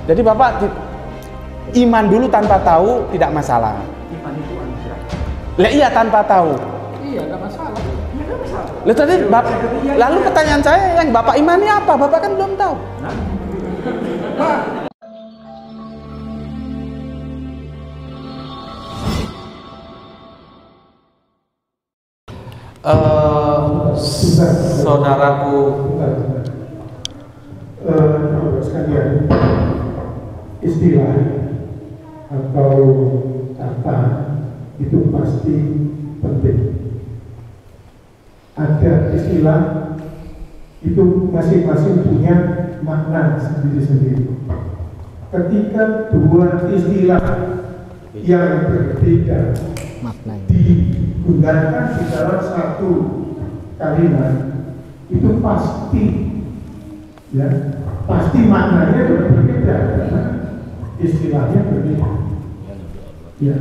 Jadi Bapak iman dulu tanpa tahu tidak masalah. Iman itu anugerah. Lah iya tanpa tahu. Iya, nggak masalah. Iya, nggak masalah. Lalu pertanyaan saya, yang Bapak imani apa? Bapak kan belum tahu. Nah, saudaraku sekalian, istilah atau kata itu pasti penting. Ada istilah itu masing-masing punya makna sendiri-sendiri. Ketika dua istilah yang berbeda digunakan di dalam satu kalimat, itu pasti maknanya berbeda karena istilahnya berbeda. Ya.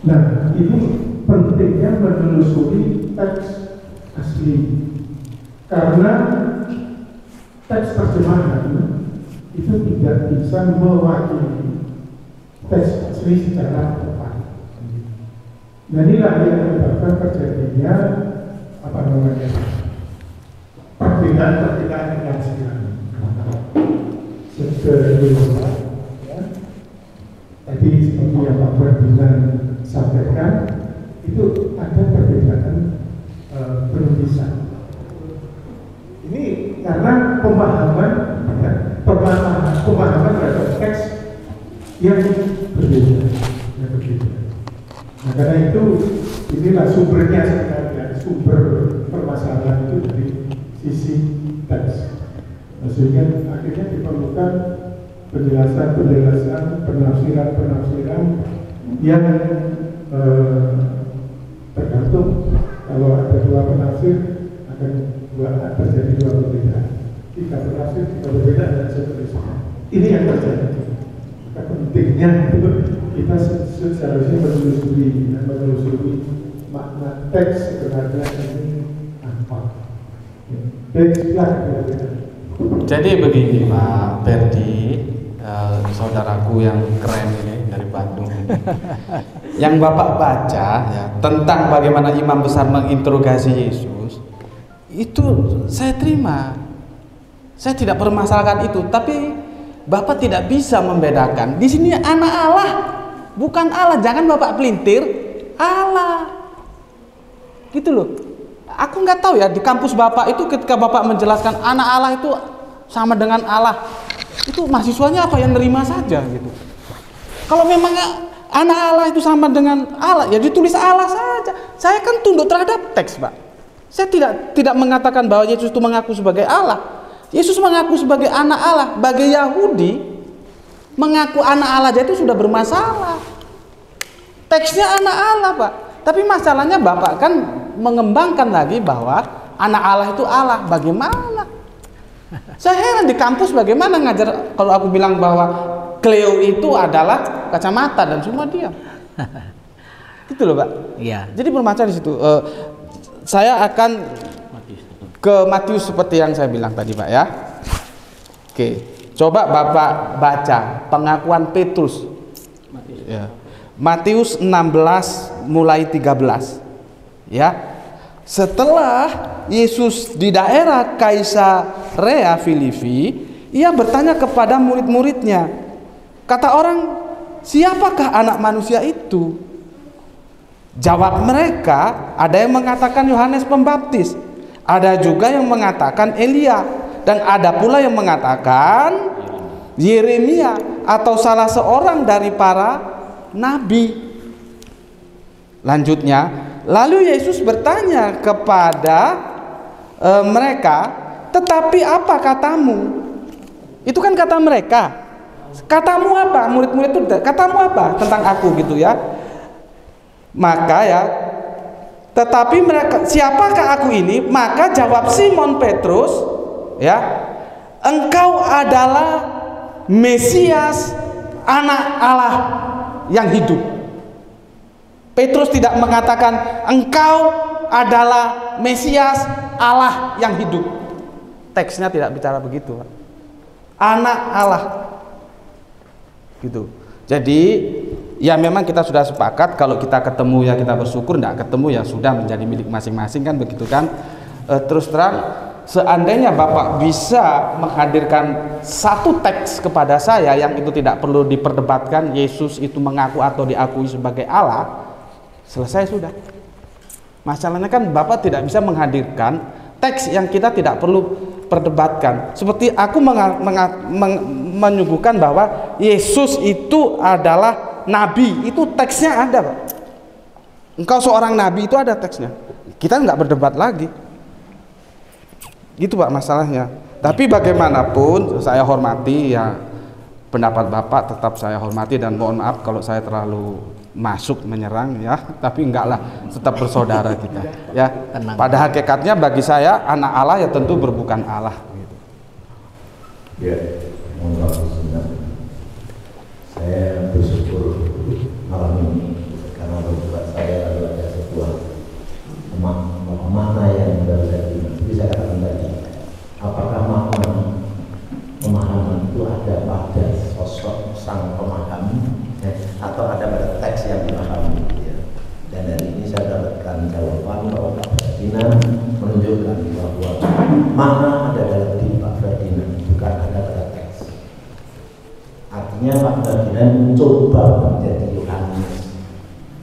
Nah, ini pentingnya menelusuri teks asli, karena teks terjemahan itu tidak bisa mewakili teks asli secara tepat. Nah, inilah yang menyebabkan terjadinya perbedaan yang sekarang. Sebelumnya, tadi seperti yang Pak Ferdinand sampaikan, itu ada perbedaan penulisan. Ini karena pemahaman terhadap teks yang berbeda. Nah, karena itu inilah sumbernya sebenarnya, sumber permasalahan itu dari sisi teks. Maksudnya akhirnya diperlukan penjelasan, penafsiran yang tergantung. Kalau ada dua penafsir akan terjadi dua perbedaan, tiga penafsir, tiga berbeda, dan seterusnya. Ini yang terjadi. Maka pentingnya itu kita seharusnya menelusuri makna teks sebenarnya ini apa. Tekslah berbeda. Jadi begini Pak Ferdi, saudaraku yang keren ini dari Bandung ini. Yang Bapak baca ya, tentang bagaimana imam besar menginterogasi Yesus, itu saya terima. Saya tidak permasalahkan itu, tapi Bapak tidak bisa membedakan. Di sini anak Allah, bukan Allah. Jangan Bapak pelintir Allah. Gitu loh. Aku nggak tahu ya, di kampus Bapak itu ketika Bapak menjelaskan anak Allah itu sama dengan Allah, itu mahasiswanya apa yang nerima saja gitu. Kalau memang anak Allah itu sama dengan Allah, ya ditulis Allah saja. Saya kan tunduk terhadap teks, Pak. Saya tidak mengatakan bahwa Yesus itu mengaku sebagai Allah. Yesus mengaku sebagai anak Allah. Bagi Yahudi, mengaku anak Allah aja itu sudah bermasalah. Teksnya anak Allah, Pak. Tapi masalahnya Bapak kan mengembangkan lagi bahwa anak Allah itu Allah. Bagaimana? Saya heran di kampus bagaimana ngajar kalau aku bilang bahwa Cleo itu adalah kacamata dan semua diam. Gitu loh, Pak. Iya. Jadi bermasalah di situ. Saya akan ke Matius seperti yang saya bilang tadi, Pak ya. Oke, coba Bapak baca pengakuan Petrus. Ya. Matius 16 mulai 13. Ya. Setelah Yesus di daerah Kaisarea Filipi, ia bertanya kepada murid-muridnya. Kata orang, "Siapakah anak manusia itu?" Jawab mereka, ada yang mengatakan Yohanes Pembaptis, ada juga yang mengatakan Elia, dan ada pula yang mengatakan Yeremia atau salah seorang dari para nabi. Lanjutnya, lalu Yesus bertanya kepada mereka, "Tetapi apa katamu?" Itu kan kata mereka. Katamu apa? Murid-murid itu katamu apa tentang aku gitu ya. Maka ya, tetapi mereka, siapakah aku ini? Maka jawab Simon Petrus, ya, engkau adalah Mesias, anak Allah yang hidup. Petrus tidak mengatakan engkau adalah Mesias, Allah yang hidup. Teksnya tidak bicara begitu, Pak. Anak Allah. gitu. Jadi ya memang kita sudah sepakat kalau kita ketemu ya kita bersyukur, tidak ketemu ya sudah menjadi milik masing-masing kan begitu kan. Terus terang seandainya Bapak bisa menghadirkan satu teks kepada saya yang itu tidak perlu diperdebatkan, Yesus itu mengaku atau diakui sebagai Allah, selesai sudah. Masalahnya kan Bapak tidak bisa menghadirkan teks yang kita tidak perlu perdebatkan. Seperti aku menyuguhkan bahwa Yesus itu adalah nabi, itu teksnya ada, Pak. Engkau seorang nabi, itu ada teksnya. Kita nggak berdebat lagi. Gitu Pak masalahnya. Tapi bagaimanapun saya hormati ya pendapat Bapak, tetap saya hormati dan mohon maaf kalau saya terlalu masuk menyerang ya, tapi enggak lah, tetap bersaudara kita ya. Pada hakikatnya bagi saya anak Allah ya tentu berbukan Allah gitu. Ya, mohon maaf saya bersyukur malam ini karena buat saya ada sebuah makna yang berbeda. Bisa katakan tadi, apakah makna pemahaman itu ada pada sosok sang pemaham atau ada pada teks yang dipahami ya. Dan dari ini saya dapatkan jawaban bahwa Pak Ferdinand menunjukkan bahwa makna ada dalam diri Pak Ferdinand, bukan ada pada teks. Artinya Pak Ferdinand mencoba menjadi Yohanes,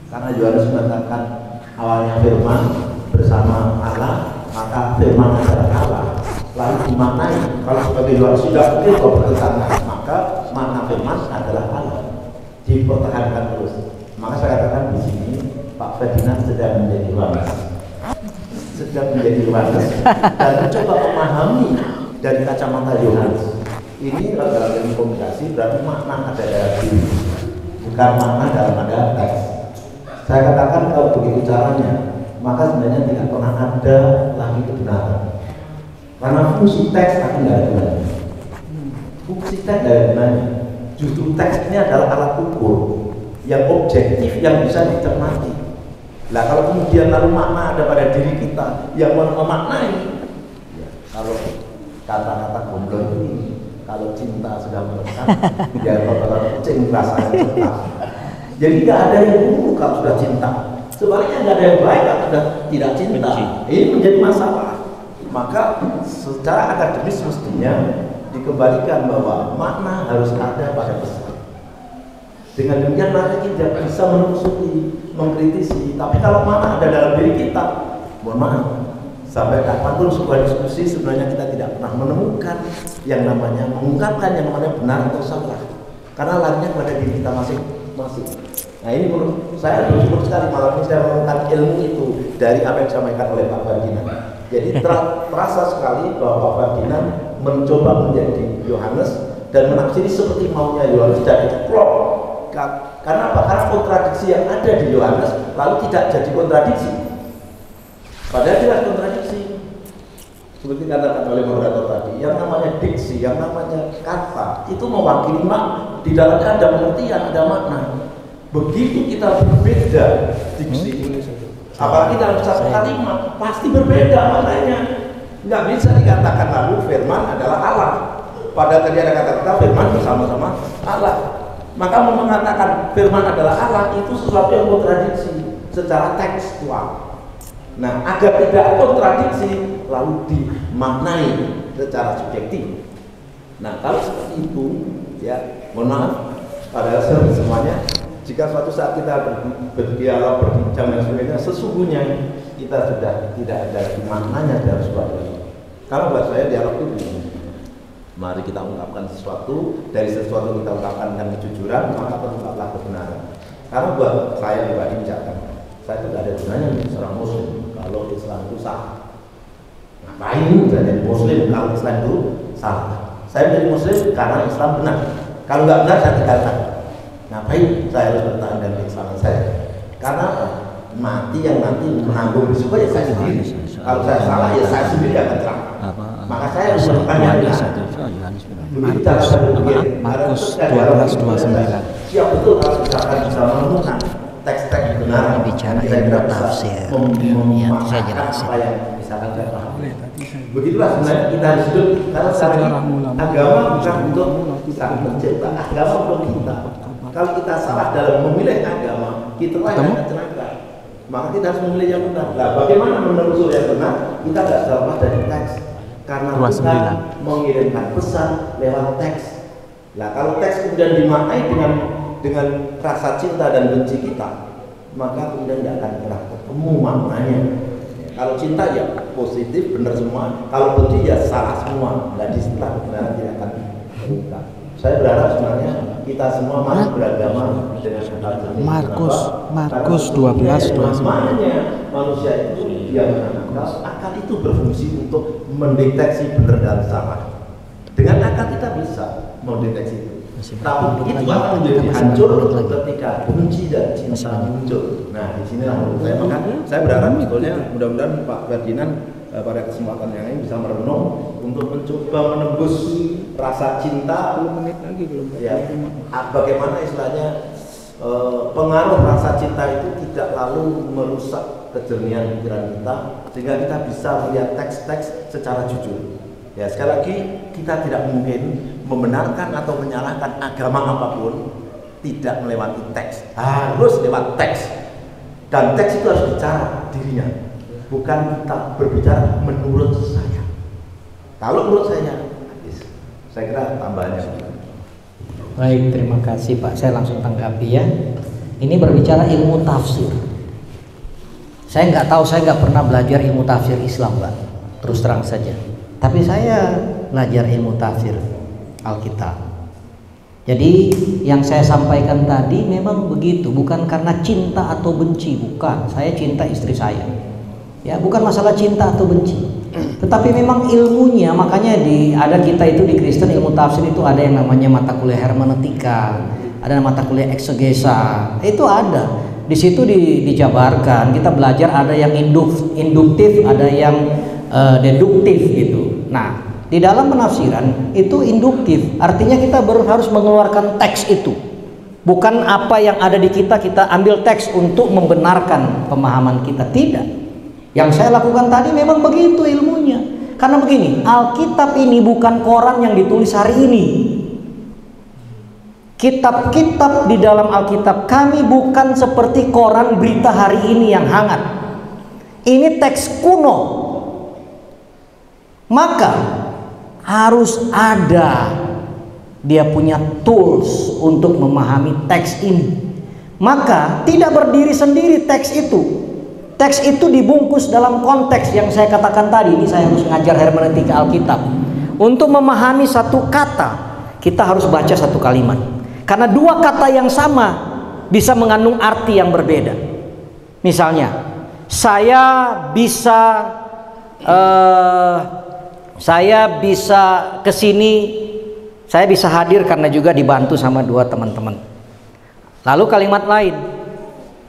karena Yohanes mengatakan awalnya firman bersama Allah, maka firman adalah Allah. Lalu dimaknai kalau sebagai Yohanes sudah mungkin kau bertentangan, maka makna firman adalah Allah, dipertahankan terus. Maka saya katakan di sini Pak Ferdinand sedang menjadi Yohanes, dan mencoba memahami dari kacamata Yohanes. Ini dalam ilmu komunikasi berarti makna ada dalam diri, bukan makna dalam ada teks. Saya katakan kalau begitu caranya, maka sebenarnya tidak pernah ada lagi kebenaran, karena fungsi teks akan tidak ada gunanya. Fungsi teks tidak ada gunanya. Justru teks ini adalah alat ukur yang objektif yang bisa dicermati. Nah kalau kemudian lalu makna ada pada diri kita yang memaknai ya, kalau kata-kata gomblong ini, kalau cinta sudah melekat ya kalau cinta rasanya cinta. Jadi nggak ada yang buruk kalau sudah cinta, sebaliknya nggak ada yang baik kalau sudah tidak cinta. Ini menjadi masalah. Maka secara akademis mestinya dikembalikan bahwa makna harus ada pada pesan. Dengan demikian maka kita bisa menelusuri, mengkritisi. Tapi kalau makna ada dalam diri kita, mohon maaf, sampai kapanpun sebuah diskusi sebenarnya kita tidak pernah menemukan yang namanya mengungkapkan yang namanya benar atau salah, karena larinya kepada diri kita masing-masing. Nah ini menurut saya bersyukur sekali malam ini saya menemukan ilmu itu dari apa yang disampaikan oleh Pak Ferdinand. Jadi terasa sekali bahwa Pak Ferdinand mencoba menjadi Yohanes dan menafsiri seperti maunya Yohanes dan itu klop. Karena apa? Karena kontradiksi yang ada di Yohanes lalu tidak jadi kontradiksi. Padahal jelas kontradiksi. Seperti katakan oleh moderator tadi, yang namanya diksi, yang namanya kata itu mewakili makna. Di dalamnya ada pengertian, ada makna. Begitu kita berbeda diksi, apalagi dalam satu kalimat pasti berbeda maknanya. Nggak bisa dikatakan lalu firman adalah Allah, padahal tadi ada kata-kata firman bersama-sama Allah. Maka mengatakan firman adalah Allah itu sesuatu yang kontradiksi secara tekstual. Nah, agar tidak kontradiksi lalu dimaknai secara subjektif. Nah, kalau seperti itu ya mohon maaf pada semuanya, jika suatu saat kita berdialog, berbincang dan sebagainya, sesungguhnya kita sudah tidak ada maknanya dalam sebuah dialog. Karena buat saya dialog itu begini, mari kita ungkapkan sesuatu, dari sesuatu kita ungkapkan dengan kejujuran, maka terungkaplah kebenaran. Karena buat saya pribadi misalkan, saya tidak ada gunanya menjadi seorang muslim kalau Islam itu salah. Ngapain jadi muslim kalau Islam itu salah? Saya menjadi muslim karena Islam benar. Kalau nggak benar saya tinggalkan. Ngapain saya harus bertahan dengan keislaman saya? Karena mati yang nanti menanggung risiko ya saya sendiri. Kalau saya salah ya saya sendiri yang akan celaka. Maka saya harus bertanya. Markus 12:29. Ya betul, kalau misalkan bisa menemukan teks-teks benar, bicara saya ilmu tidak bisa tafsir. Ya, saya jelasin. apa yang misalkan saya paham. Begitulah sebenarnya kita harus hidup, karena sekarang agama bukan untuk sang pencipta, agama untuk kita. Kalau kita salah dalam memilih agama, kita lah yang akan celaka. Maka kita harus memilih yang benar. Nah, bagaimana menelusuri yang benar? Kita tidak terlepas dari teks, karena kita mengirimkan pesan lewat teks. Nah, kalau teks kemudian dimaknai dengan rasa cinta dan benci kita, maka kemudian tidak akan pernah ketemu maknanya. Kalau cinta ya positif, benar semua. Kalau benci ya salah semua. Nah, di setelah kebenaran tidak akan terbuka. Saya berharap sebenarnya kita semua mari beragama dengan akal jernih. Markus 12:29. Namanya manusia itu dia menakal. Akal itu berfungsi untuk mendeteksi benar dan salah. Dengan akal kita bisa mendeteksi itu. Tapi itu akan menjadi hancur ketika benci dan cinta muncul. Nah, di sinilah menurut saya. Maka saya berharap sebetulnya mudah-mudahan Pak Ferdinand pada kesempatan yang ini bisa merenung untuk mencoba menembus rasa cinta. Ya, bagaimana istilahnya pengaruh rasa cinta itu tidak lalu merusak kejernihan pikiran kita, sehingga kita bisa melihat teks-teks secara jujur. Ya, sekali lagi kita tidak mungkin membenarkan atau menyalahkan agama apapun tidak melewati teks, harus lewat teks, dan teks itu harus bicara dirinya, bukan kita berbicara menurut saya. Kalau menurut saya kira tambahannya. Baik, terima kasih Pak. Saya langsung tanggapi ya. Ini berbicara ilmu tafsir. Saya nggak tahu, saya nggak pernah belajar ilmu tafsir Islam, Pak. Terus terang saja. Tapi saya belajar ilmu tafsir Alkitab. Jadi yang saya sampaikan tadi memang begitu, bukan karena cinta atau benci, bukan. Saya cinta istri saya. Ya, bukan masalah cinta atau benci. Tetapi memang ilmunya, makanya ada kita itu di Kristen ilmu tafsir itu ada yang namanya mata kuliah hermeneutika, ada mata kuliah eksegesa. Itu ada. Di situ dijabarkan, kita belajar ada yang induktif, ada yang deduktif gitu. Nah, di dalam penafsiran itu induktif, artinya kita harus mengeluarkan teks itu, bukan apa yang ada di kita ambil teks untuk membenarkan pemahaman kita. Tidak. Yang saya lakukan tadi memang begitu ilmunya. Karena begini, Alkitab ini bukan koran yang ditulis hari ini. Kitab-kitab di dalam Alkitab kami bukan seperti koran berita hari ini yang hangat. Ini teks kuno. Maka harus ada dia punya tools untuk memahami teks ini. Maka tidak berdiri sendiri teks itu. Teks itu dibungkus dalam konteks yang saya katakan tadi. Ini saya harus ngajar hermeneutika Alkitab. Untuk memahami satu kata, kita harus baca satu kalimat. Karena dua kata yang sama bisa mengandung arti yang berbeda. Misalnya, saya bisa kesini, saya bisa hadir karena juga dibantu sama dua teman-teman. Lalu kalimat lain,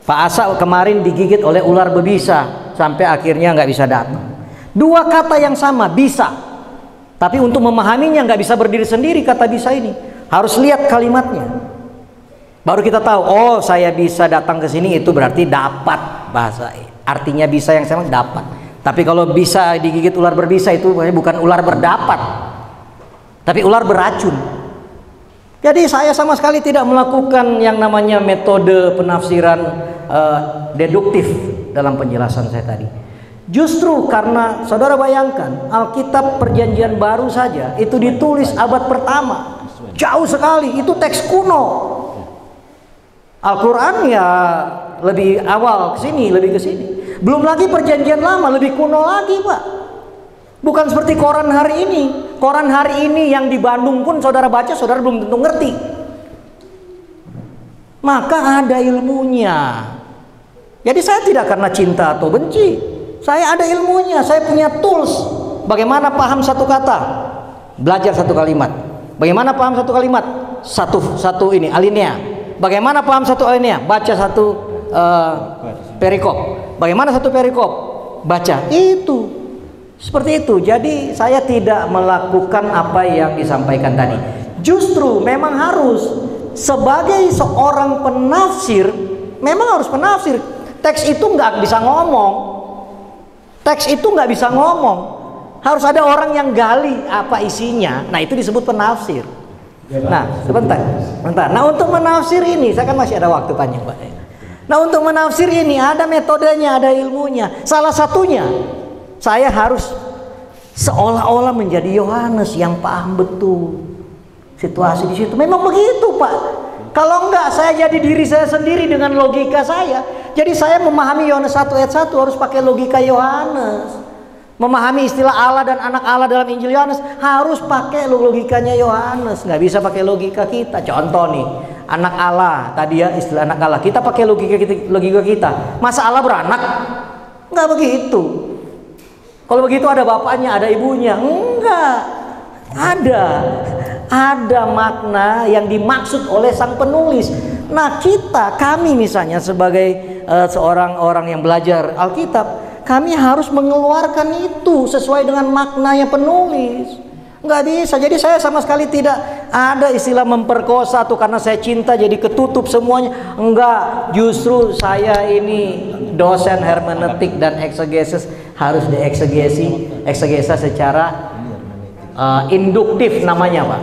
Pak Asa kemarin digigit oleh ular berbisa sampai akhirnya nggak bisa datang. Dua kata yang sama, bisa. Tapi untuk memahaminya nggak bisa berdiri sendiri kata bisa ini. Harus lihat kalimatnya. Baru kita tahu, oh saya bisa datang ke sini itu berarti dapat bahasa. Artinya bisa yang sama dapat. Tapi kalau bisa digigit ular berbisa itu bukan ular berdapat, tapi ular beracun. Jadi saya sama sekali tidak melakukan yang namanya metode penafsiran deduktif dalam penjelasan saya tadi. Justru karena saudara bayangkan Alkitab Perjanjian Baru saja itu ditulis abad pertama, jauh sekali, itu teks kuno. Al-Quran ya lebih awal ke sini, lebih ke sini. Belum lagi Perjanjian Lama lebih kuno lagi, Pak. Bukan seperti koran hari ini. Koran hari ini yang di Bandung pun saudara baca, saudara belum tentu ngerti. Maka ada ilmunya. Jadi saya tidak karena cinta atau benci. Saya ada ilmunya, saya punya tools. Bagaimana paham satu kata? Belajar satu kalimat. Bagaimana paham satu kalimat? Satu ini alinea. Bagaimana paham satu alinea? Baca satu perikop. Bagaimana satu perikop? Baca. Itu. Seperti itu. Jadi saya tidak melakukan apa yang disampaikan tadi. Justru memang harus sebagai seorang penafsir, memang harus penafsir. Teks itu nggak bisa ngomong. Teks itu nggak bisa ngomong. Harus ada orang yang gali apa isinya. Nah, itu disebut penafsir. Nah, sebentar. Nah, untuk menafsir ini, saya kan masih ada waktu panjang, Pak. Nah, untuk menafsir ini ada metodenya, ada ilmunya. Salah satunya, saya harus seolah-olah menjadi Yohanes yang paham betul situasi di situ. Memang begitu, Pak. Kalau enggak, saya jadi diri saya sendiri dengan logika saya. Jadi saya memahami Yohanes 1 ayat 1 harus pakai logika Yohanes. Memahami istilah Allah dan anak Allah dalam Injil Yohanes harus pakai logikanya Yohanes, nggak bisa pakai logika kita. Contoh nih, anak Allah, tadi ya istilah anak Allah, kita pakai logika kita. Masa Allah beranak? Nggak begitu. Kalau begitu ada bapaknya, ada ibunya. Enggak, ada makna yang dimaksud oleh sang penulis. Nah, kami misalnya sebagai seorang orang yang belajar Alkitab, kami harus mengeluarkan itu sesuai dengan maknanya penulis. Nggak bisa. Jadi saya sama sekali tidak ada istilah memperkosa tuh karena saya cinta jadi ketutup semuanya. Enggak. Justru saya ini dosen hermeneutik dan eksegesis harus eksegesa secara induktif namanya, Pak.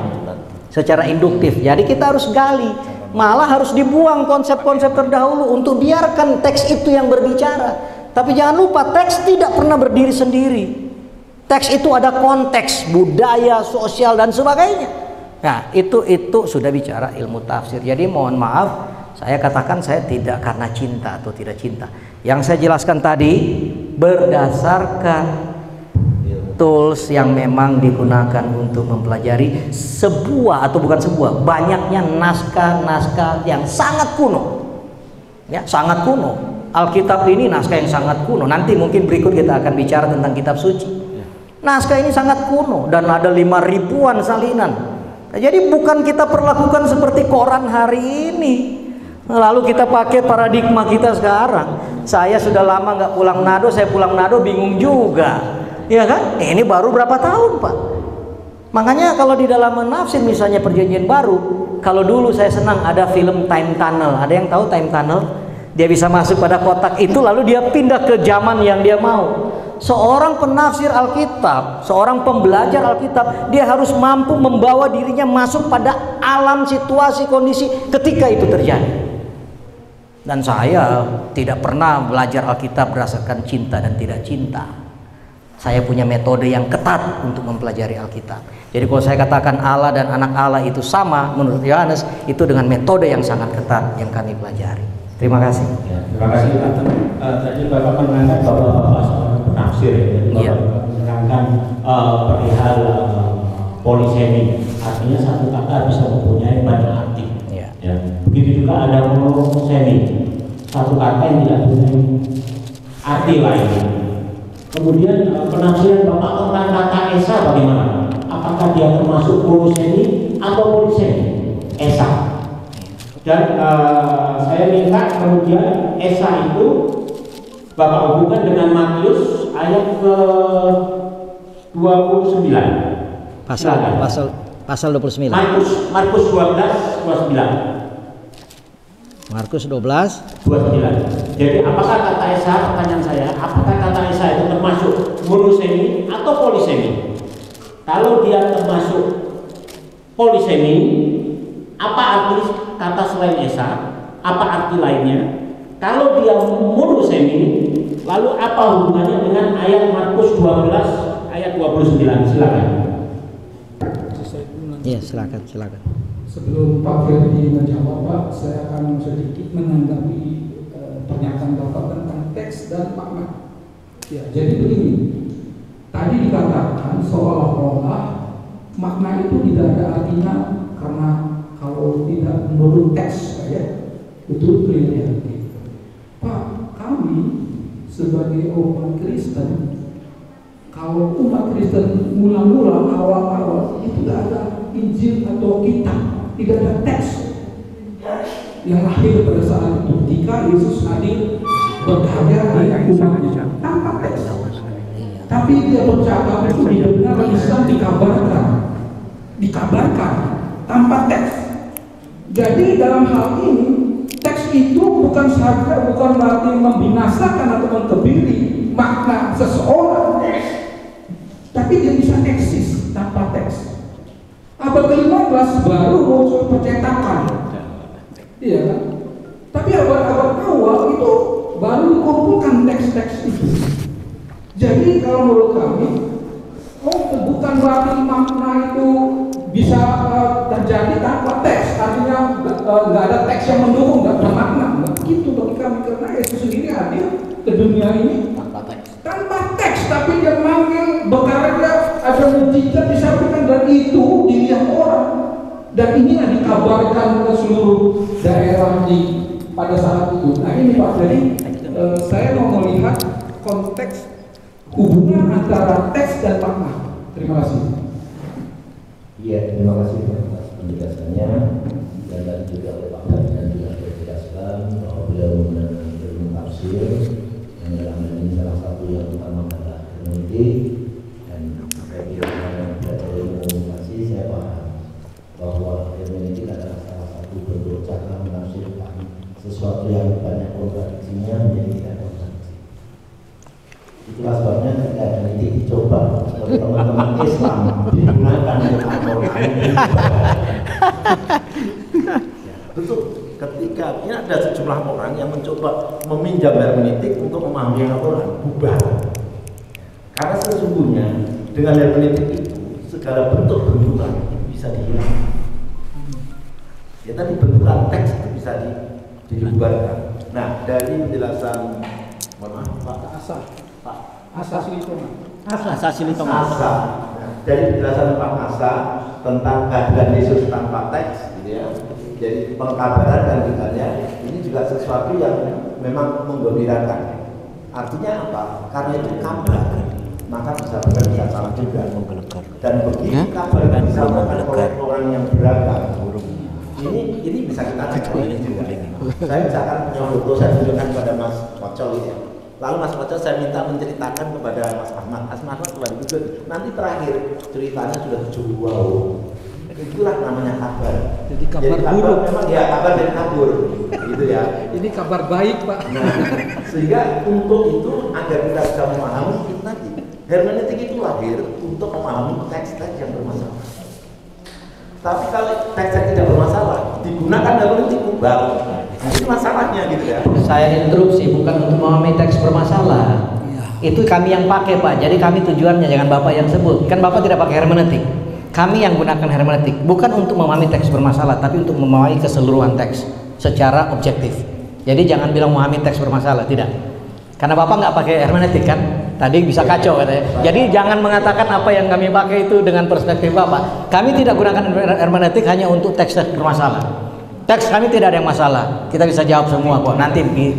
Secara induktif. Jadi kita harus gali. Malah harus dibuang konsep-konsep terdahulu untuk biarkan teks itu yang berbicara. Tapi jangan lupa, teks tidak pernah berdiri sendiri. Teks itu ada konteks, budaya, sosial, dan sebagainya. Nah, itu sudah bicara ilmu tafsir. Jadi mohon maaf, saya katakan saya tidak karena cinta atau tidak cinta. Yang saya jelaskan tadi berdasarkan tools yang memang digunakan untuk mempelajari banyaknya naskah-naskah yang sangat kuno. Ya, sangat kuno. Alkitab ini naskah yang sangat kuno. Nanti mungkin berikut kita akan bicara tentang kitab suci. Naskah ini sangat kuno dan ada 5.000-an salinan. Nah, jadi bukan kita perlakukan seperti koran hari ini. Lalu kita pakai paradigma kita sekarang. Saya sudah lama nggak pulang Manado, saya pulang Manado bingung juga. Ya kan? Ini baru berapa tahun, Pak? Makanya kalau di dalam menafsir misalnya Perjanjian Baru, kalau dulu saya senang ada film Time Tunnel. Ada yang tahu Time Tunnel? Dia bisa masuk pada kotak itu lalu dia pindah ke zaman yang dia mau. Seorang penafsir Alkitab, seorang pembelajar Alkitab, dia harus mampu membawa dirinya masuk pada alam situasi kondisi ketika itu terjadi. Dan saya tidak pernah belajar Alkitab berdasarkan cinta dan tidak cinta. Saya punya metode yang ketat untuk mempelajari Alkitab. Jadi kalau saya katakan Allah dan anak Allah itu sama menurut Yohanes, itu dengan metode yang sangat ketat yang kami pelajari. Terima kasih. Ya, terima kasih Pak. Tadi Bapak menerangkan bahwa Bapak seorang penafsir, ya. Bapak menerangkan perihal polisemi, artinya satu kata bisa mempunyai banyak arti. Ya. Ya. Begitu juga ada monosemi, satu kata yang tidak punya arti lain. Kemudian penafsiran Bapak tentang kata Esa bagaimana? Apakah dia termasuk monosemi atau polisemi? Esa. Dan saya minta kemudian Esa itu Bapak hubungkan dengan Matius ayat ke 29. Pasal 29. Markus 12:29. Markus 12:29. Jadi apakah kata Esa, pertanyaan saya, apakah kata Esa itu termasuk monosemi atau polisemi? Kalau dia termasuk polisemi, apa arti kata selain Esa? Apa arti lainnya? Kalau dia monosemi, lalu apa hubungannya dengan ayat Markus 12 ayat 29? Silakan. Iya, silakan. Sebelum Pak Ferdi menjawab, Pak, saya akan sedikit menanggapi pernyataan Bapak tentang teks dan makna. Ya, jadi begini. Tadi dikatakan seolah-olah makna itu tidak ada artinya karena kalau tidak menurut teks, ya, itu clear ya. Pak, kami sebagai umat Kristen, kalau umat Kristen mula-mula awal-awal itu tidak ada Injil atau kitab, tidak ada teks yang lahir pada saat itu ketika Yesus hadir berkarya di umat tanpa teks. Tapi dia bercakap itu didengar Islam dikabarkan tanpa teks. Jadi dalam hal ini teks itu bukan berarti membinasakan atau mentebiri makna seseorang, tapi tapi dia bisa eksis tanpa teks. Abad ke-15 baru muncul percetakan, iya kan? Tapi abad-abad awal itu baru dikumpulkan teks-teks itu. Jadi kalau menurut kami, bukan berarti makna itu bisa terjadi tanpa teks. Artinya nggak ada teks yang mendukung, nggak ada makna. Nggak begitu bagi kami, karena Yesus sendiri hadir ke dunia ini tanpa teks, tapi dia manggil, bekerja, ada mujizat disampaikan, dan itu dilihat orang. Dan ini yang dikabarkan ke seluruh daerah pada saat itu. Nah ini Pak, jadi saya mau melihat konteks hubungan antara teks dan makna. Terima kasih. Iya, terima kasih atas penjelasannya. Dan tadi juga oleh Pak Ferdinand juga dijelaskan bahwa beliau menggunakan ilmu tafsir yang dalam hal ini salah satu yang utama adalah hermeneutik. Dan saya belajar ilmu komunikasi, saya paham bahwa hermeneutik adalah salah satu bentuk cara menafsirkan sesuatu yang banyak kontradiksinya menjadi tidak kontradiksi. Itulah sebabnya ketika hermeneutik dicoba oleh teman-teman Islam digunakan untuk Al-Quran. Betul, ketika ini ada sejumlah orang yang mencoba meminjam hermeneutik untuk memahami Al-Quran, bubar. Karena sesungguhnya dengan hermeneutik itu segala bentuk benturan bisa dihilangkan. Ya tadi benturan teks itu bisa dibubarkan. Nah, dari penjelasan Pak Asa Silitonga. Dari penjelasan Pak Asa tentang kehadiran Yesus tanpa teks, gitu ya. Jadi pengkabaran dan dikanya ini juga sesuatu yang memang menggembirakan. Artinya apa? Karena itu kabar, maka bisa benar bisa salah juga. Dan begitu kabar disampaikan oleh orang yang beragam, ini bisa kita cek juga. Saya misalkan punya foto, saya tunjukkan kepada Mas Pocol ya. Lalu Mas Pocol saya minta menceritakan kepada Mas Ahmad. Mas Ahmad kepada juga. Nanti terakhir ceritanya sudah jauh. Itulah namanya kabar. Jadi kabar buruk. Memang ya kabar dari kabur, gitu ya. Ini kabar baik Pak. Nah, sehingga untuk itu agar kita bisa memahami itu tadi, hermeneutik itu lahir untuk memahami teks-teks yang bermasalah. Tapi kalau teks yang tidak bermasalah digunakan hermeneutik bubar, itu masalahnya gitu ya. Saya interupsi, bukan untuk memahami teks bermasalah. Itu kami yang pakai Pak. Jadi kami tujuannya, jangan Bapak yang sebut. Kan Bapak tidak pakai hermeneutik. Kami yang gunakan hermeneutik bukan untuk memahami teks bermasalah, tapi untuk memahami keseluruhan teks secara objektif. Jadi jangan bilang memahami teks bermasalah, tidak. Karena Bapak nggak pakai hermeneutik kan? Tadi bisa kacau katanya. Jadi jangan mengatakan apa yang kami pakai itu dengan perspektif Bapak. Kami tidak gunakan hermeneutik hanya untuk teks-teks bermasalah. Teks kami tidak ada yang masalah. Kita bisa jawab semua kok nanti di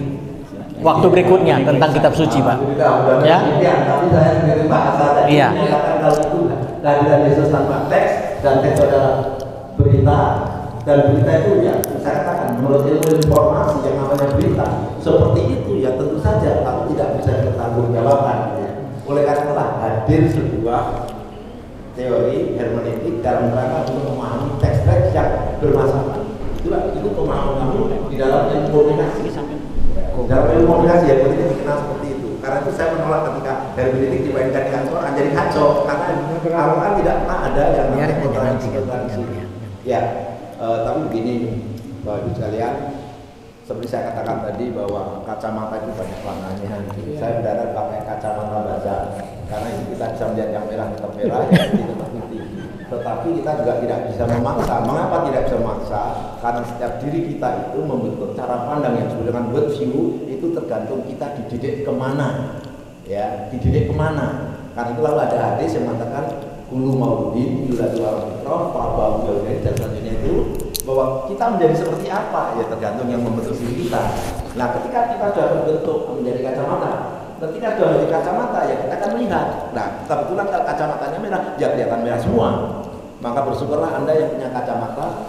waktu berikutnya tentang kitab suci, Pak. Ya? Tapi saya sendiri bahasa tadi. Iya. Kalau itu kehadiran Yesus tanpa teks dan teks adalah berita, dan berita itu ya saya katakan menurut ilmu informasi yang namanya berita seperti itu ya tentu saja tapi tidak bisa dipertanggungjawabkan ya. Oleh karena itulah hadir sebuah teori hermeneutik dalam rangka untuk memahami teks-teks yang bermasalah. Itulah itu pemahaman kami di dalam ilmu komunikasi. Dalam ilmu komunikasi ya politik dikenal seperti itu. Karena itu saya menolak ketika hermeneutik dibandingkan dengan Quran jadi kacau karena Al-Quran tidak pernah ada yang namanya kontradiksi. Ya, tapi begini Bapak Ibu sekalian, seperti saya katakan tadi bahwa kacamata itu banyak warnanya. Saya berharap pakai kacamata baca karena kita bisa melihat yang merah tetap merah, yang putih tetap putih. Tetapi kita juga tidak bisa memaksa. Mengapa tidak bisa memaksa? Karena setiap diri kita itu membentuk cara pandang yang disebut dengan world view itu tergantung kita dididik kemana, ya, dididik kemana. Karena itu lalu ada hadis yang mengatakan kulu mauludin yuladu ala fitrah fa dan selanjutnya itu bahwa kita menjadi seperti apa ya tergantung yang membentuk diri kita. Nah, ketika kita sudah terbentuk menjadi kacamata, ketika sudah menjadi kacamata ya kita akan melihat. Nah, kebetulan kalau kacamatanya merah, ya kelihatan merah semua. Maka bersyukurlah Anda yang punya kacamata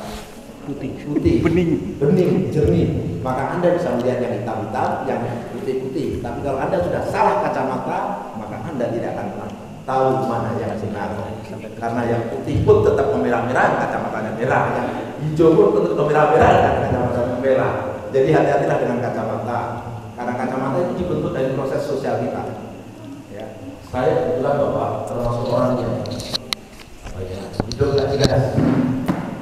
putih, bening, jernih. Maka Anda bisa melihat yang hitam-hitam, yang putih-putih. Tapi kalau Anda sudah salah kacamata, maka Anda tidak akan tahu mana yang sinar. Karena yang putih pun tetap kemerah-merah, kacamatanya merah. Yang hijau pun tetap kemerah-merah, kacamatanya merah. Jadi hati-hatilah dengan kacamata. Karena kacamata itu dibentuk dari proses sosial kita. Ya. Saya kebetulan Bapak termasuk orang yang hidup gak jelas.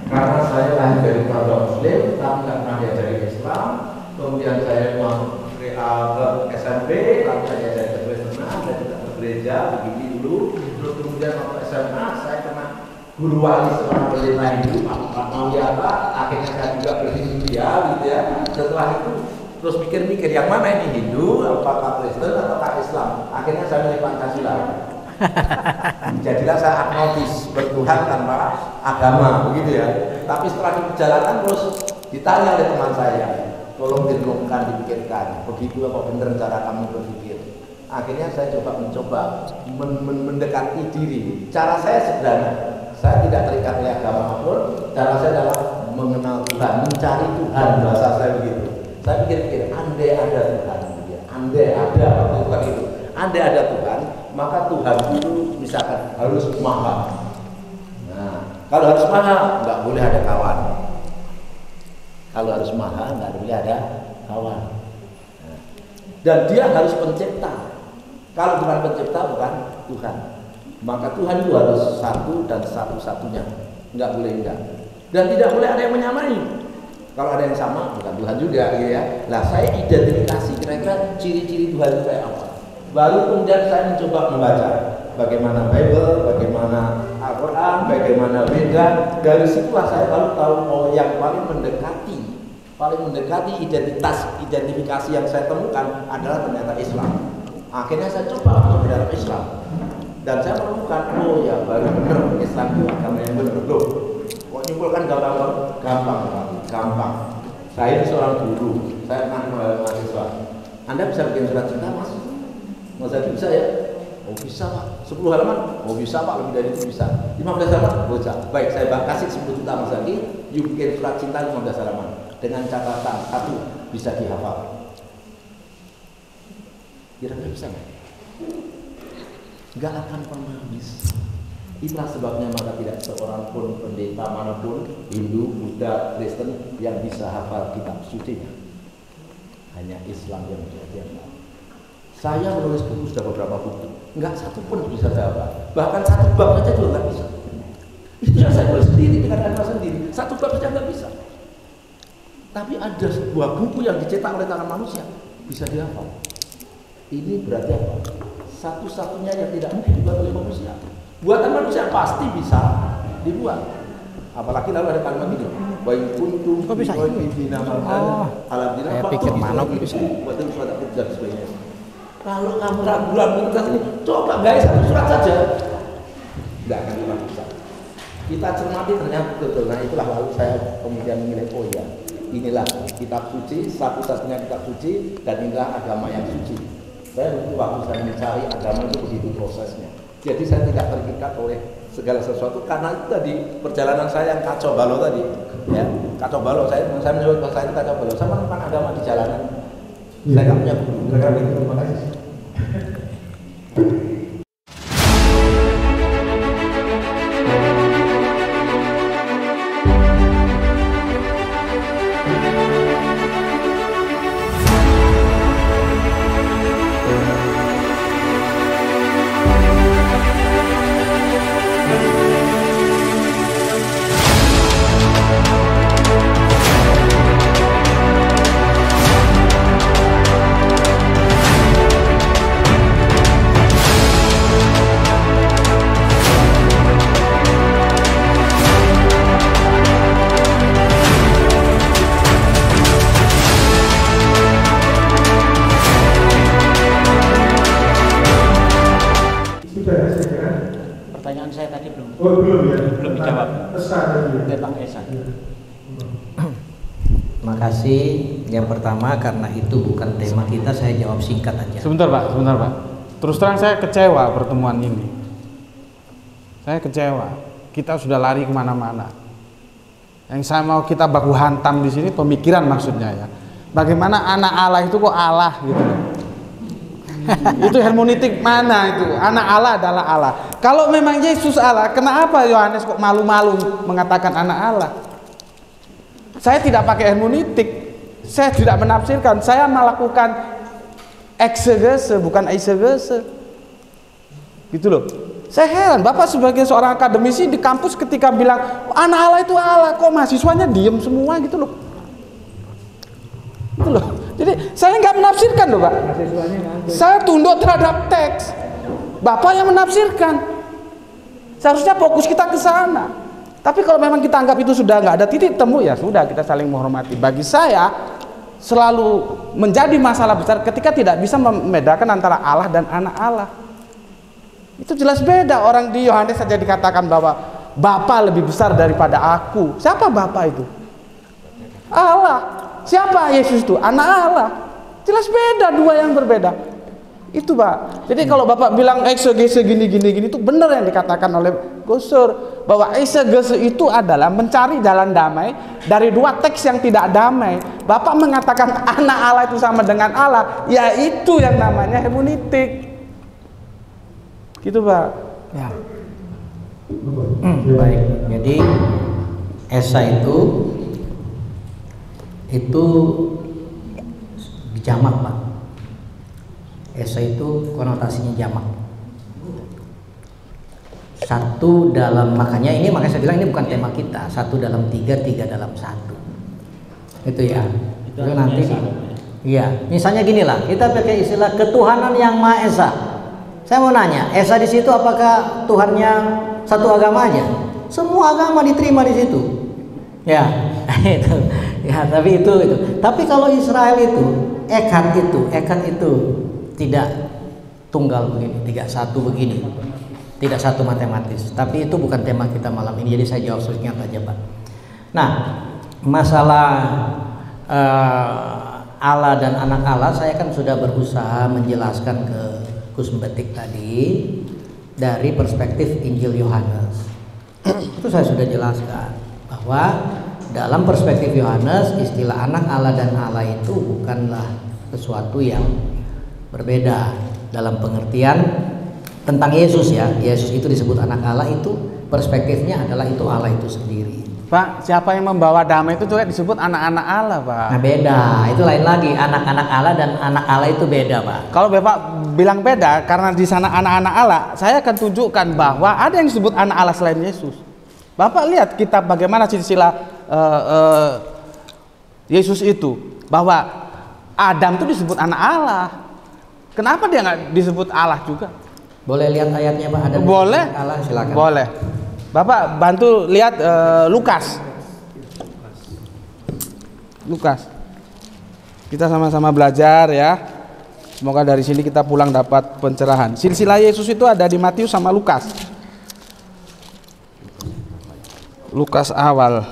Karena saya lahir dari keluarga Muslim, tapi nggak pernah diajari Islam. Kemudian saya masuk ke SMP, lalu saya diajari ke Kristen, saya tidak ke gereja, begini dulu. Terus kemudian waktu SMA saya kena guru wali seorang pendeta Hindu, Pak Mawiata. Akhirnya saya juga berhindu dia, gitu ya. Setelah itu terus mikir-mikir yang mana ini, Hindu, apakah Kristen, apakah Islam. Akhirnya saya milih Pancasila. Jadilah saya agnostis, bertuhan tanpa agama, begitu ya. Tapi setelah di perjalanan terus ditanya oleh teman saya, tolong direnungkan, dipikirkan, begitu apa benar cara kamu berpikir. Akhirnya saya mencoba mendekati diri. Cara saya sederhana, saya tidak terikat oleh agama apapun. Cara saya adalah mengenal Tuhan, mencari Tuhan, bahasa saya begitu. Saya pikir-pikir, andai ada Tuhan, andai ada waktu Tuhan itu, andai ada Tuhan, maka Tuhan itu misalkan harus maha. Nah, kalau harus maha, nggak boleh ada kawan. Kalau harus maha, nggak boleh ada kawan. Nah, dan dia harus pencipta. Kalau bukan pencipta, bukan Tuhan. Maka Tuhan itu harus satu dan satu-satunya, nggak boleh enggak. Dan tidak boleh ada yang menyamai. Kalau ada yang sama, bukan Tuhan juga, gitu ya. Nah, saya identifikasi kira-kira ciri-ciri Tuhan itu kayak apa. Baru kemudian saya mencoba membaca bagaimana Bible, bagaimana Al-Quran, bagaimana Weda. Dari situlah saya baru tahu oh yang paling mendekati identifikasi yang saya temukan adalah ternyata Islam. Akhirnya saya coba masuk ke dalam Islam dan saya menemukan oh ya baru benar Islam itu agama yang benar loh. Kok nyimpulkan gampang. Saya ini seorang guru, saya pernah mahasiswa. Anda bisa bikin surat cinta mas? Mas Zaki bisa ya? Oh bisa Pak, 10 halaman? Oh bisa Pak, lebih dari itu bisa 15 halaman? Bisa. Baik, saya kasih 10 juta Mas Zaki, you bikin surat cinta 15 halaman dengan catatan, satu, bisa dihafal. Kira-kira bisa nggak? Nggak akan pernah bisa. Itulah sebabnya maka tidak seorang pun pendeta manapun, Hindu, Buddha, Kristen yang bisa hafal kitab sucinya. Hanya Islam yang bisa dihafal. Saya menulis buku sudah beberapa buku, nggak satu pun bisa saya hafal. Bahkan satu bab saja juga nggak bisa. Itu yang saya tulis sendiri dengan karya sendiri. Satu bab saja nggak bisa. Tapi ada sebuah buku yang dicetak oleh tangan manusia bisa dihafal. Ini berarti apa? Satu-satunya yang tidak mungkin dibuat oleh manusia. Buatan manusia pasti bisa dibuat. Apalagi lalu ada kalimat ini, baik kuntum bisa ini alam saya pikir mana bisa. Buat surat kerja sebagainya. Kalau kamu ragu-ragu ini, coba guys satu surat saja, nggak akan pernah bisa. Kita cermati ternyata betul. Nah itulah lalu saya kemudian memilih oh ya, inilah kitab suci, satu-satunya kitab suci, dan inilah agama yang suci. Saya dulu waktu saya mencari agama itu begitu prosesnya. Jadi saya tidak terikat oleh segala sesuatu karena itu tadi perjalanan saya yang kacau balau tadi, ya kacau balau. Saya menyebut bahasa itu kacau balau. Saya menemukan agama di jalanan. Saya nggak punya guru. Terima kasih. Pertanyaan saya tadi belum. Oh belum ya? Belum dijawab. Tentang Esa. Terima kasih. Yang pertama karena itu bukan tema kita, saya jawab singkat aja. Sebentar Pak. Terus terang saya kecewa pertemuan ini. Saya kecewa. Kita sudah lari kemana-mana. Yang saya mau kita baku hantam di sini pemikiran maksudnya ya. Bagaimana anak Allah itu kok Allah gitu. Itu hermeneutik mana itu? Anak Allah adalah Allah. Kalau memang Yesus Allah, kenapa Yohanes kok malu-malu mengatakan anak Allah? Saya tidak pakai hermeneutik, saya tidak menafsirkan, saya melakukan eksegese bukan eisegese. Gitu loh. Saya heran, Bapak sebagai seorang akademisi di kampus ketika bilang anak Allah itu Allah, kok mahasiswanya diem semua gitu loh. Gitu loh. Jadi saya nggak menafsirkan loh Pak. Saya tunduk terhadap teks. Bapak yang menafsirkan. Seharusnya fokus kita ke sana. Tapi kalau memang kita anggap itu sudah nggak ada titik temu, ya sudah, kita saling menghormati. Bagi saya selalu menjadi masalah besar ketika tidak bisa membedakan antara Allah dan anak Allah. Itu jelas beda. Orang di Yohanes saja dikatakan bahwa Bapa lebih besar daripada aku. Siapa Bapa itu? Allah. Siapa Yesus itu? Anak Allah. Jelas beda, dua yang berbeda. Itu Pak. Jadi kalau Bapak bilang eksegese gini itu benar yang dikatakan oleh Gusur, bahwa eksegese itu adalah mencari jalan damai dari dua teks yang tidak damai. Bapak mengatakan anak Allah itu sama dengan Allah, ya itu yang namanya hermeneutik. Gitu Pak. Ya. Baik. Jadi Esa itu jamak Pak. Esa itu konotasinya jamak. Satu dalam, makanya saya bilang ini bukan tema kita. Satu dalam tiga, tiga dalam satu. Itu ya. Itu nanti. Iya. Misalnya gini lah, kita pakai istilah ketuhanan yang Maha Esa. Saya mau nanya, Esa di situ apakah Tuhannya satu agama aja? Semua agama diterima di situ. Ya, itu. Ya, tapi itu. Tapi kalau Israel itu, Echad itu tidak tunggal begini, tidak satu begini, tidak satu matematis. Tapi itu bukan tema kita malam ini. Jadi saya jawab singkat aja Pak. Nah, masalah Allah dan anak Allah, saya kan sudah berusaha menjelaskan ke Gus Betik tadi dari perspektif Injil Yohanes. Itu saya sudah jelaskan bahwa dalam perspektif Yohanes istilah anak Allah dan Allah itu bukanlah sesuatu yang berbeda dalam pengertian tentang Yesus ya. Yesus itu disebut anak Allah, itu perspektifnya adalah itu Allah itu sendiri. Pak, siapa yang membawa damai itu juga disebut anak-anak Allah, Pak. Nah beda, itu lain lagi. Anak-anak Allah dan anak Allah itu beda, Pak. Kalau Bapak bilang beda karena di sana anak-anak Allah, saya akan tunjukkan bahwa ada yang disebut anak Allah selain Yesus. Bapak lihat kitab bagaimana silsilah Yesus itu, bahwa Adam itu disebut anak Allah. Kenapa dia nggak disebut Allah juga? Boleh lihat ayatnya Pak? Ada boleh. Allah, silakan. Boleh. Bapak bantu lihat Lukas. Kita sama-sama belajar ya. Semoga dari sini kita pulang dapat pencerahan. Silsilah Yesus itu ada di Matius sama Lukas. Lukas awal.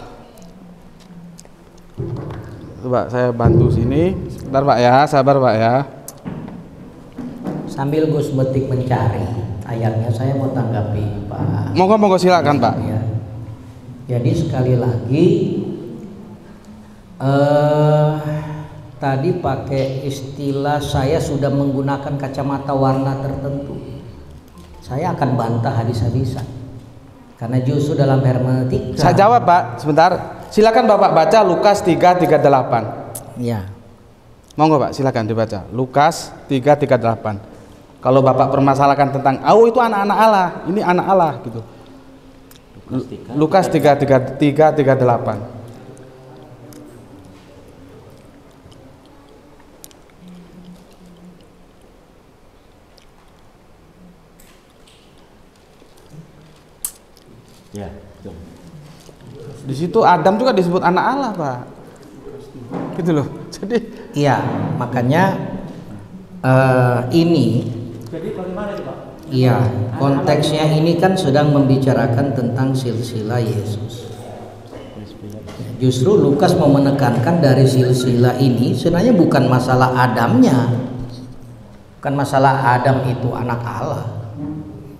Coba saya bantu sini. Sebentar Pak ya, sabar Pak ya. Sambil Gus Betik mencari ayatnya, saya mau tanggapi Pak. Monggo silakan Pak. Ya. Jadi sekali lagi tadi pakai istilah saya sudah menggunakan kacamata warna tertentu. Saya akan bantah habis-habisan. Karena justru dalam hermeneutika. Saya jawab Pak, sebentar. Silakan Bapak baca Lukas 3:38. Ya. Monggo Pak, silakan dibaca. Lukas 3:38. Kalau Bapak permasalahkan tentang itu anak-anak Allah, ini anak Allah gitu. Lukas 3:38. Ya, di situ Adam juga disebut anak Allah, Pak. Gitu loh. Jadi iya, makanya ini jadi bagaimana itu Pak? iya, konteksnya ini kan sedang membicarakan tentang silsilah Yesus. Justru Lukas mau menekankan dari silsilah ini sebenarnya bukan masalah Adamnya, bukan masalah Adam itu anak Allah,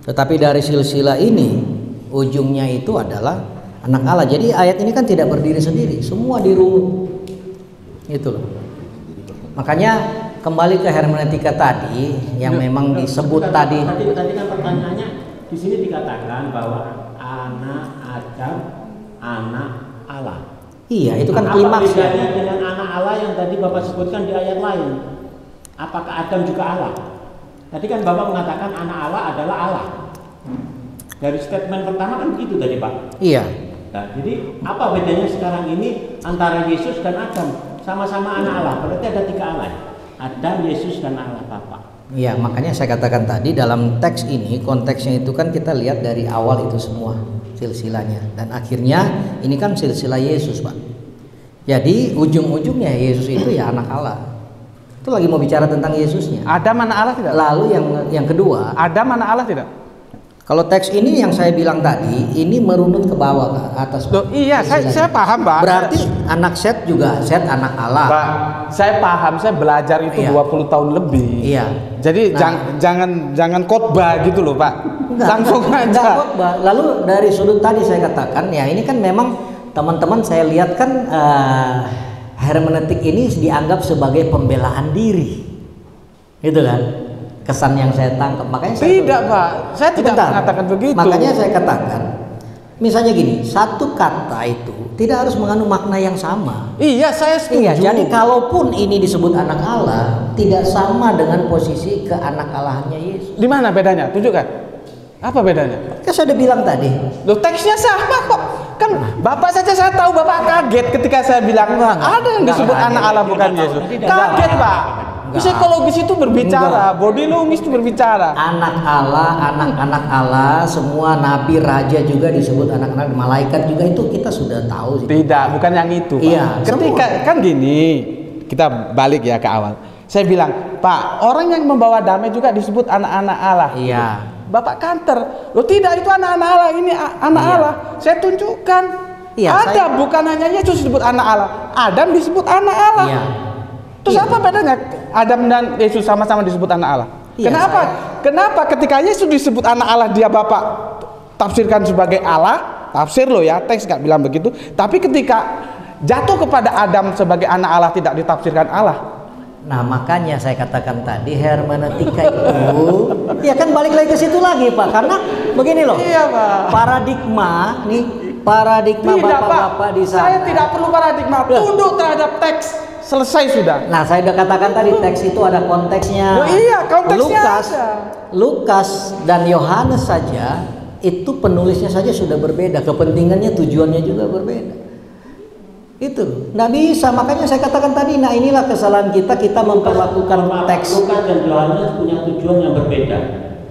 tetapi dari silsilah ini ujungnya itu adalah anak Allah. Jadi ayat ini kan tidak berdiri sendiri, semua dirunut. Itu loh. Makanya kembali ke hermeneutika tadi yang memang disebut tadi kan pertanyaannya di sini dikatakan bahwa anak Adam, anak Allah. Iya, itu kan apa klimaksnya. bedanya dengan anak Allah yang tadi Bapak sebutkan di ayat lain? Apakah Adam juga Allah? Tadi kan Bapak mengatakan anak Allah adalah Allah. Dari statement pertama kan begitu tadi Pak. Iya. Nah, jadi apa bedanya sekarang ini antara Yesus dan Adam? Sama-sama anak Allah, berarti ada 3 Allah. Adam, Yesus, dan Allah Bapa. Iya, makanya saya katakan tadi dalam teks ini konteksnya itu kan kita lihat dari awal itu semua silsilahnya dan akhirnya ini kan silsilah Yesus, Pak. Jadi ujung-ujungnya Yesus itu ya anak Allah. Itu lagi mau bicara tentang Yesusnya. Adam anak Allah tidak? Lalu yang kedua, Adam anak Allah tidak? kalau teks ini yang saya bilang tadi, ini merunut ke bawah ke atas. Loh, iya, saya paham, Pak. Berarti anak Set juga Set anak Allah. Pak, saya paham, saya belajar itu Iya. 20 tahun lebih. Iya. Jadi Nah. jangan khotbah gitu loa, Pak. Langsung Enggak aja. khotbah. Lalu dari sudut tadi saya katakan, ya ini kan memang teman-teman saya lihat kan hermeneutik ini dianggap sebagai pembelaan diri. Gitu kan? Kesan yang saya tangkap. Makanya Tidak, Pak. Saya tidak Sebentar. mengatakan begitu. Makanya saya katakan, misalnya gini, satu kata itu tidak harus mengandung makna yang sama. Iya, saya setuju. Iya, jadi kalaupun ini disebut anak Allah, tidak sama dengan posisi ke anak Allahnya Yesus. Di mana bedanya? Tunjukkan. Apa bedanya? Kan saya udah bilang tadi. Loh, teksnya sama kok. Kan Bapak saja saya tahu Bapak kaget ketika saya bilang ada yang disebut anak Allah bukan Yesus. Kaget, Pak. Psikologis itu berbicara, body language itu berbicara. Anak Allah, anak-anak Allah, semua nabi, raja juga disebut anak-anak, malaikat juga itu kita sudah tahu sih. Tidak, bukan yang itu, Pak. Iya, Ketika kan gini, kita balik ya ke awal. Saya bilang, Pak, orang yang membawa damai juga disebut anak-anak Allah. Iya. Bapak kanter, loh tidak itu anak-anak Allah, ini anak Iya. Allah. Saya tunjukkan. Iya, ada, bukan hanya Yesus disebut anak Allah, Adam disebut anak Allah. Iya. Terus Iya. apa bedanya Adam dan Yesus sama-sama disebut anak Allah? Iya, Kenapa? Kenapa ketika Yesus disebut anak Allah dia Bapak tafsirkan sebagai Allah? Tafsir lo ya, teks nggak bilang begitu. Tapi ketika jatuh kepada Adam sebagai anak Allah tidak ditafsirkan Allah. Nah makanya saya katakan tadi hermeneutika itu ya kan balik lagi ke situ lagi Pak, karena begini loh. Iya, Pak. Paradigma Tidak, bapak-bapak di sana. Saya tidak perlu paradigma, tunduk terhadap teks. Selesai sudah. Nah saya udah katakan tadi teks itu ada konteksnya. Oh, iya, konteksnya ada. Lukas dan Yohanes saja itu penulisnya saja sudah berbeda, kepentingannya, tujuannya juga berbeda. Itu nggak bisa, makanya saya katakan tadi. Nah inilah kesalahan kita memperlakukan teks. Lukas dan Yohanes punya tujuan yang berbeda.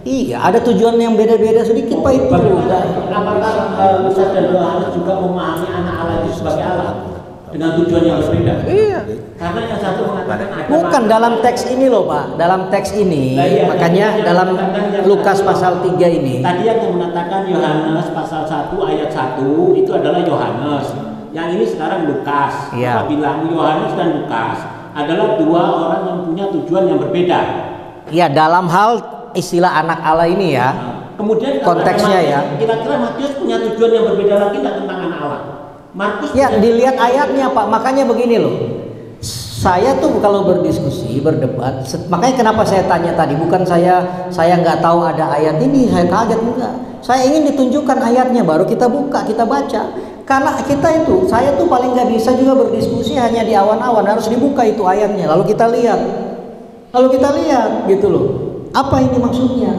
Iya, ada tujuan yang beda-beda sedikit Pak itu. Apakah Lukas dan Yohanes juga memahami anak Allah itu sebagai Allah dengan tujuan yang berbeda? Iya. Karena yang satu mengatakan ada Bukan dalam teks ini loh Pak, dalam teks ini. Nah, iya, Makanya yang dalam mengatakan yang Lukas tadi, pasal 3 ini. Tadi yang mengatakan Yohanes pasal 1 ayat 1 itu adalah Yohanes. Yang ini sekarang Lukas. Iya. Bapak bilang Yohanes dan Lukas adalah dua orang yang punya tujuan yang berbeda. Ya dalam hal istilah anak Allah ini ya. Kemudian Konteksnya ya. Kira-kira Matius punya tujuan yang berbeda lagi nggak tentang anak Allah? Markus Ya punya dilihat tujuan- ayatnya Pak, makanya begini loh. Saya tuh kalau berdiskusi, berdebat, makanya kenapa saya tanya tadi, bukan saya nggak tahu ada ayat ini, saya kaget enggak. Saya ingin ditunjukkan ayatnya, baru kita buka, kita baca. Karena saya tuh paling nggak bisa juga berdiskusi hanya di awan-awan, harus dibuka itu ayatnya, lalu kita lihat gitu loh. Apa ini maksudnya?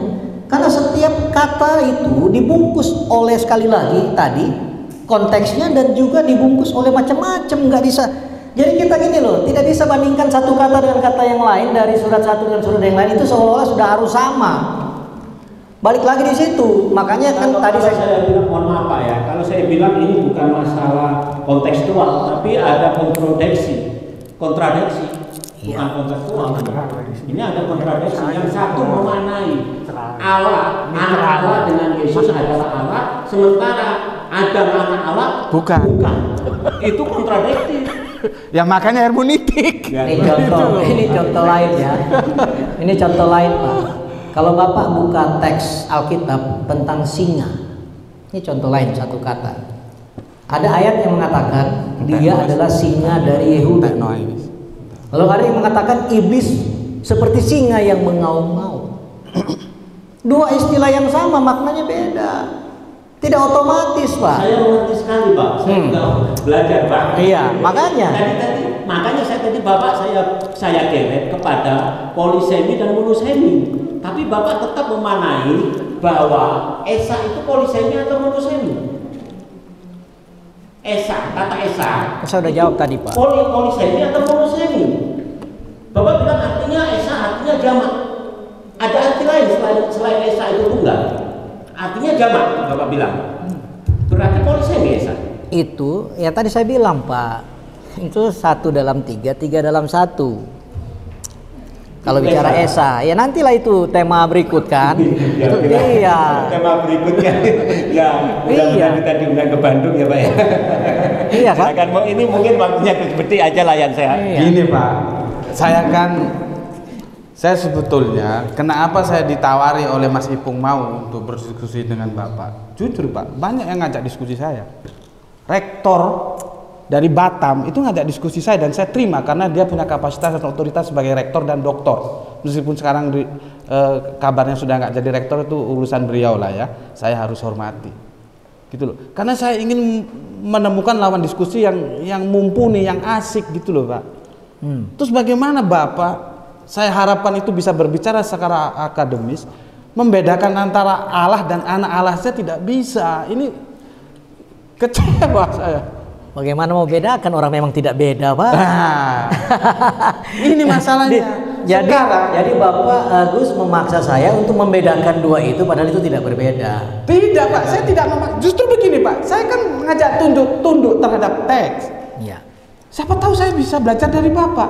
Karena setiap kata itu dibungkus oleh, sekali lagi tadi konteksnya, dan juga dibungkus oleh macam-macam, nggak bisa. Jadi kita gini loh, tidak bisa bandingkan satu kata dengan kata yang lain, dari surat satu dengan surat yang lain itu seolah-olah sudah harus sama. Balik lagi di situ, makanya kan Kalau tadi saya bilang, mohon maaf Pak ya, kalau saya bilang ini bukan masalah kontekstual, tapi ada kontradiksi, Iya. bukan kontekstual. Ini ada kontradiksi. Yang satu memanai Allah, anak Allah dengan Yesus adalah Allah, sementara Adam anak Allah Bukan. Itu kontradiktif. Ya makanya hermeneutik. ini contoh lain ya. Ini contoh lain Pak. Kalau Bapak buka teks Alkitab tentang singa, ini contoh lain satu kata. Ada ayat yang mengatakan dia adalah singa dari Yehuda. Lalu ada yang mengatakan iblis seperti singa yang mengaum-ngaum. Dua istilah yang sama, maknanya beda. Tidak otomatis, Pak. Saya mengerti sekali, Pak. Saya juga belajar, Pak. Iya, makanya. Makanya Bapak saya geret kepada polisemi dan monosemi. Tapi Bapak tetap memanai bahwa esa itu polisemi atau monosemi. Esa, kata esa. Saya sudah jawab tadi, Pak. Polisemi atau monosemi. Bapak bilang artinya esa, artinya jamak. Ada arti lain selain esa itu tunggal. Artinya jamak, Bapak bilang. Berarti polisemi esa. Itu ya tadi saya bilang, Pak. Itu 1 dalam 3, 3 dalam 1. Kalau bicara esa, ya nantilah itu tema berikut kan. Iya. Tema berikutnya. Ya, mudah-mudahan kita diundang ke Bandung ya, Pak ya. Iya kan? Ini mungkin waktunya seperti aja layan saya. Iya. Gini Pak, saya sebetulnya kenapa saya ditawari oleh Mas Ipung mau untuk berdiskusi dengan Bapak. Jujur Pak, banyak yang ngajak diskusi saya. Rektor dari Batam itu ngajak diskusi saya dan saya terima karena dia punya kapasitas dan otoritas sebagai rektor dan doktor. Meskipun sekarang kabarnya sudah nggak jadi rektor, itu urusan beliau lah ya. Saya harus hormati, gitu loh. Karena saya ingin menemukan lawan diskusi yang mumpuni, yang asik gitu loh Pak. Terus bagaimana Bapak? Saya harapkan itu bisa berbicara secara akademis, membedakan antara Allah dan anak Allah. Saya tidak bisa. Ini kecewa saya. Bagaimana mau bedakan, orang memang tidak beda, Pak. Nah, ini masalahnya. Jadi Bapak Agus memaksa saya untuk membedakan dua itu, padahal itu tidak berbeda. Tidak Pak, saya tidak memaksa. Justru begini Pak, saya kan mengajak tunduk terhadap teks. Ya. Siapa tahu saya bisa belajar dari Bapak.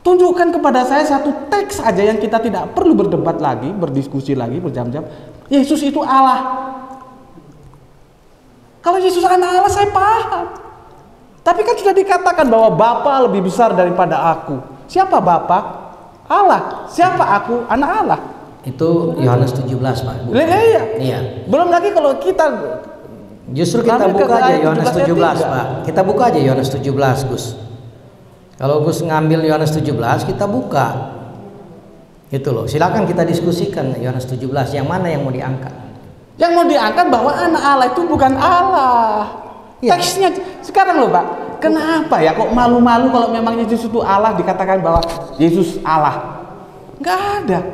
Tunjukkan kepada saya satu teks aja yang kita tidak perlu berdebat lagi, berdiskusi lagi berjam-jam. Yesus itu Allah. Kalau Yesus anak Allah saya paham. Tapi kan sudah dikatakan bahwa Bapa lebih besar daripada aku. Siapa Bapa? Allah. Siapa aku? Anak Allah. Itu Yohanes 17, Pak. Iya. Iya. Belum lagi kalau kita justru kita buka aja Yohanes 17, Pak. Kita buka aja Yohanes 17, Gus. Kalau Gus ngambil Yohanes 17, kita buka. Gitu loh. Silakan kita diskusikan Yohanes 17, yang mana yang mau diangkat? Yang mau diangkat bahwa anak Allah itu bukan Allah. Ya. Teksnya sekarang loh Pak, kenapa ya kok malu-malu kalau memang Yesus itu Allah, dikatakan bahwa Yesus Allah? Nggak ada.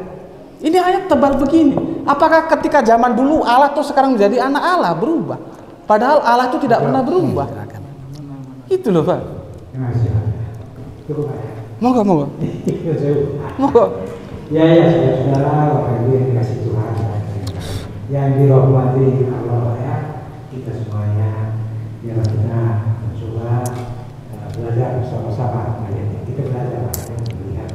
Ini ayat tebal begini. Apakah ketika zaman dulu Allah tuh sekarang menjadi anak Allah, berubah? Padahal Allah itu tidak pernah berubah. Itu loh Pak. Monggo. Monggo. Ya saudara, Bapak Ibu yang dikasih Tuhan, yang dirahmati Allah ya, kita semuanya. Biar kita mencoba belajar bersama-sama. Kita belajar melihat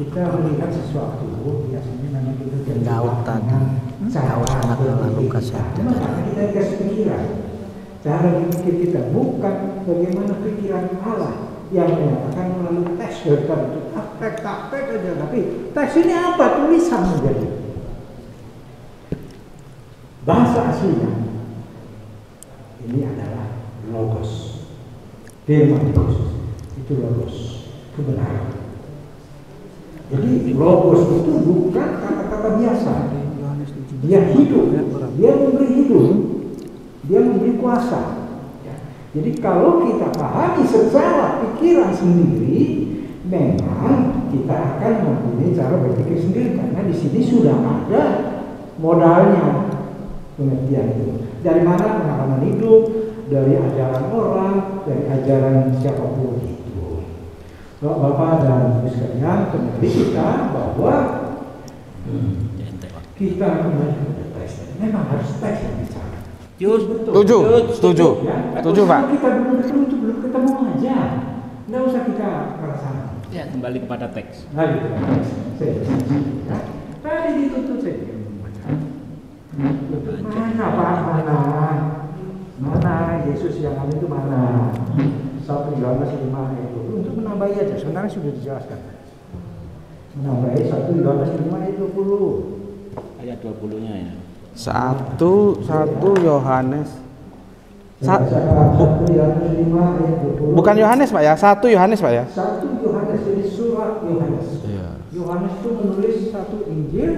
kita melihat sesuatu biasanya memang kita Daud tadi, Daud anak Lukas itu. Kita dikasih pikiran, cara berpikir kita bukan bagaimana pikiran Allah yang menyatakan melalui teks dari itu taktek aja, tapi teks ini apa? Tulisan menjadi bahasa aslinya. Ini adalah logos, firman Yesus itu logos, kebenaran. Jadi logos itu bukan kata-kata biasa. Dia hidup, dia memberi hidup, dia memberi kuasa. Jadi kalau kita pahami secara pikiran sendiri, memang kita akan mempunyai cara berpikir sendiri karena di sini sudah ada modalnya pengertian itu. Dari mana? Pengalaman hidup, dari ajaran orang, dari ajaran siapapun itu. Bapak dan Ibu sekalian, kembali kita bahwa kita kembali ke teks. Memang harus teks yang bicara. Setuju Pak. Kita belum ketemu aja. Nggak usah kita merasakan. Ya, kembali kepada teks. Nah, gitu. Tadi dituntut saya. Mana Pak? Mana Yesus yang ada itu mana? 1 Yohanes 5 ayat 20 untuk menambahi aja. Sebenarnya sudah dijelaskan. Menambahi 1 Yohanes 5 ayat 20. Ayat 20-nya ya. 1 Yohanes. 1 Yohanes 5 ayat 20. Bukan Yohanes Pak ya, 1 Yohanes Pak ya. 1 Yohanes, jadi surat Yohanes. Iya. Yohanes itu menulis 1 Injil,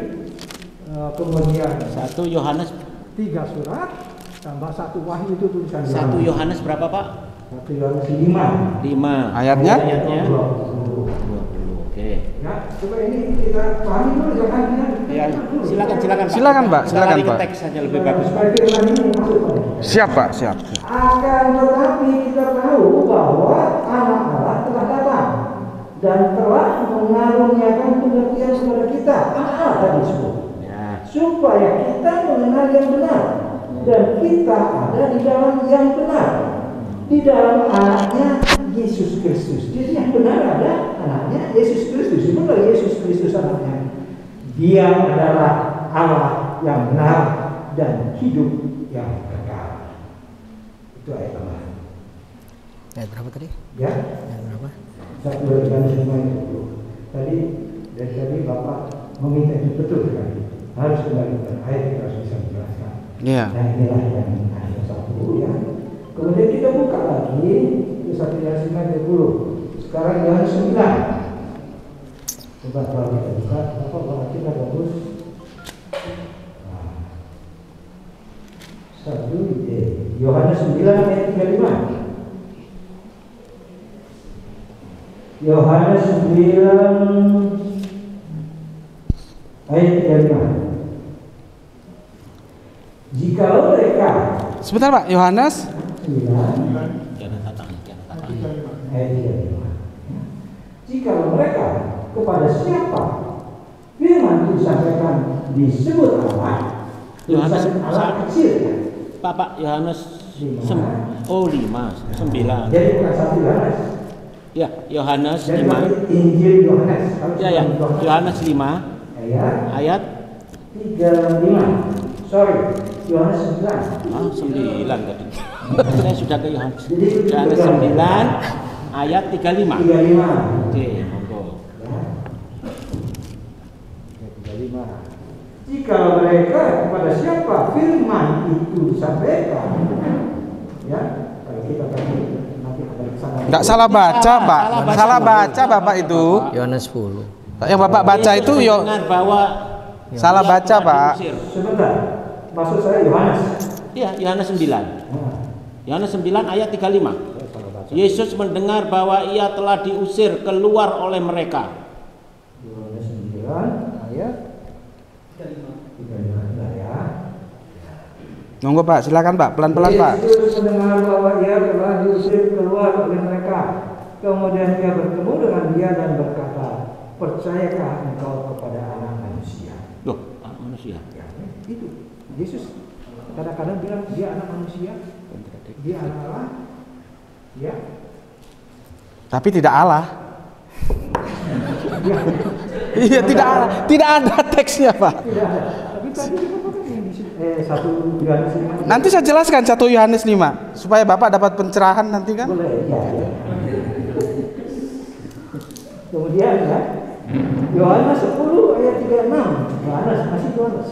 kemudian 1 Yohanes 3 surat tambah 1 wahyu itu tulisan 1 Yohanes berapa Pak? 1 Yohanes 5. 5. Ayatnya? Ayatnya 20. 20. Oke. Ya, coba ini kita pahami dulu jangan Ya, silakan Pak. Silakan, Pak. Kita Silakan, lari ke Pak. teks saja lebih bagus. Supaya firman ini masuk, Pak. Siap Pak, siap. Akan tetapi kita tahu bahwa anak Allah telah datang dan telah mengaruniakan pengertian kepada kita. Anak Allah tadi disebut. Ya. Supaya kita mengenal yang benar dan kita ada di dalam yang benar, di dalam anaknya Yesus Kristus. Jadi yang benar ada anaknya Yesus Kristus. Benar Yesus Kristus anaknya. Dia adalah Allah yang benar dan hidup yang kekal. Itu ayat tambahan. Ayat berapa tadi? Ya. Ayat berapa? 1 Yohanes 5:20. Tadi dari tadi Bapak meminta itu betul kan? Harus kembali ke ayat kita harus bisa menjelaskan. Iya. Nah inilah yang ayat 1 ya. Kemudian kita buka lagi ke 1 Yohanes 5:20. Sekarang Yohanes 9. Coba kalau kita buka, Bapak perhatikan bagus. Nah. 1 Yohanes 9 ayat 35. Yohanes 9 ayat 35. Jikalau mereka Sebentar Pak, Yohanes 9 ayat 35. Jikalau mereka kepada siapa firman itu disampaikan disebut Allah, Yohanes Allah kecil ya. Pak Yohanes 5. 9. Jadi bukan 1 Yohanes. Ya, Yohanes Jadi 5. Injil Yohanes. Ya, Yohanes 5 ayat 35. Sorry, Yohanes 9. 9 tadi. Saya sudah ke Yohanes 9 ayat 35. 35. Oke, monggo. Ya. 35. Jika mereka kepada siapa firman itu disampaikan, ya, kalau kita tadi nanti akan kesana. nggak salah baca Pak, salah baca Bapak itu. Yohanes 10. Yang Bapak baca itu yo Dengar bahwa salah baca Pak. Sebentar, maksud saya Yohanes. Iya, Yohanes 9. Nah, Yohanes 9 ayat 35. Yesus mendengar bahwa ia telah diusir keluar oleh mereka. Yohanes 9 ayat 35 ya. Monggo Pak, silakan Pak, pelan-pelan Pak. Yesus mendengar bahwa ia telah diusir keluar oleh mereka. Kemudian dia bertemu dengan dia dan berkata, percayakah engkau kepada anak manusia? Loh, anak manusia. Ya, itu Yesus kadang-kadang bilang dia anak manusia, dia anak Allah, ya. Tapi tidak Allah. Iya, tidak ada teksnya Pak. Tidak ada. Tapi tadi Bapak kan yang di sini, 1 Yohanes 5. Nanti saya jelaskan 1 Yohanes 5 supaya Bapak dapat pencerahan nanti kan. Boleh, ya. Kemudian ya, Yohanes 10 ayat 36. Yohanes, masih Yohanes.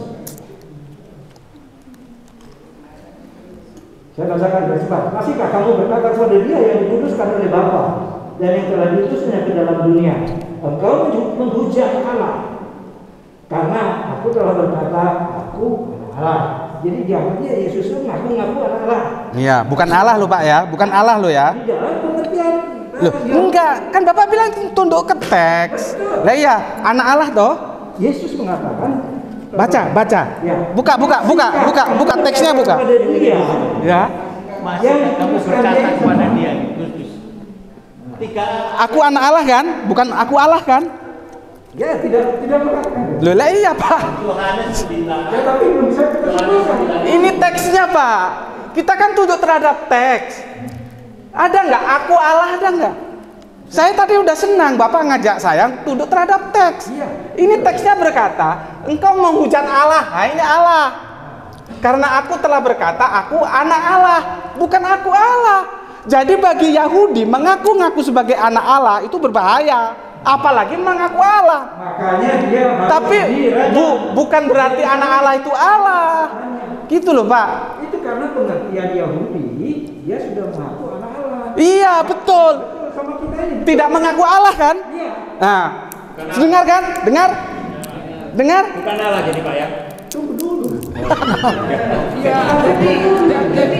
Saya bacakan dari cepat. Masihkah kamu berkata kepada dia yang dikuduskan oleh Bapa dan yang telah diutusnya ke dalam dunia, engkau menghujat Allah, karena aku telah berkata aku anak Allah. Jadi dia Yesus itu ngaku anak Allah. Iya, bukan Allah loh Pak ya, bukan Allah loh ya. Di dalam pengertian Loh, enggak, kan Bapak bilang tunduk ke teks. Lah iya, anak Allah toh. Yesus mengatakan Baca. ya. Buka teksnya buka. Kepada dia, Ya. Masih kamu berkata kepada dia Kristus. Aku anak Allah kan? Bukan aku Allah kan? ya tidak mengatakan. Loh, lah iya Pak. Yohanes 9. Ya tapi belum bisa kita simpulkan. Ini teksnya Pak. Kita kan tunduk terhadap teks. Ada nggak? Aku Allah ada nggak? Saya tadi udah senang Bapak ngajak saya tunduk terhadap teks. Iya. Ini teksnya berkata, engkau menghujat Allah. Nah, ini Allah. Karena aku telah berkata, aku anak Allah, bukan aku Allah. Jadi bagi Yahudi mengaku-ngaku sebagai anak Allah itu berbahaya. Apalagi mengaku Allah. Makanya dia harus Tapi bukan berarti anak Allah itu Allah. Gitu loh Pak. itu karena pengertian Yahudi, dia sudah mengaku anak Allah. Iya betul. Sama kita ini. Tidak mengaku Allah kan? Iya. Nah, dengar kan? Dengar? Bukan Allah jadi Pak ya. Tunggu dulu. Ya, jadi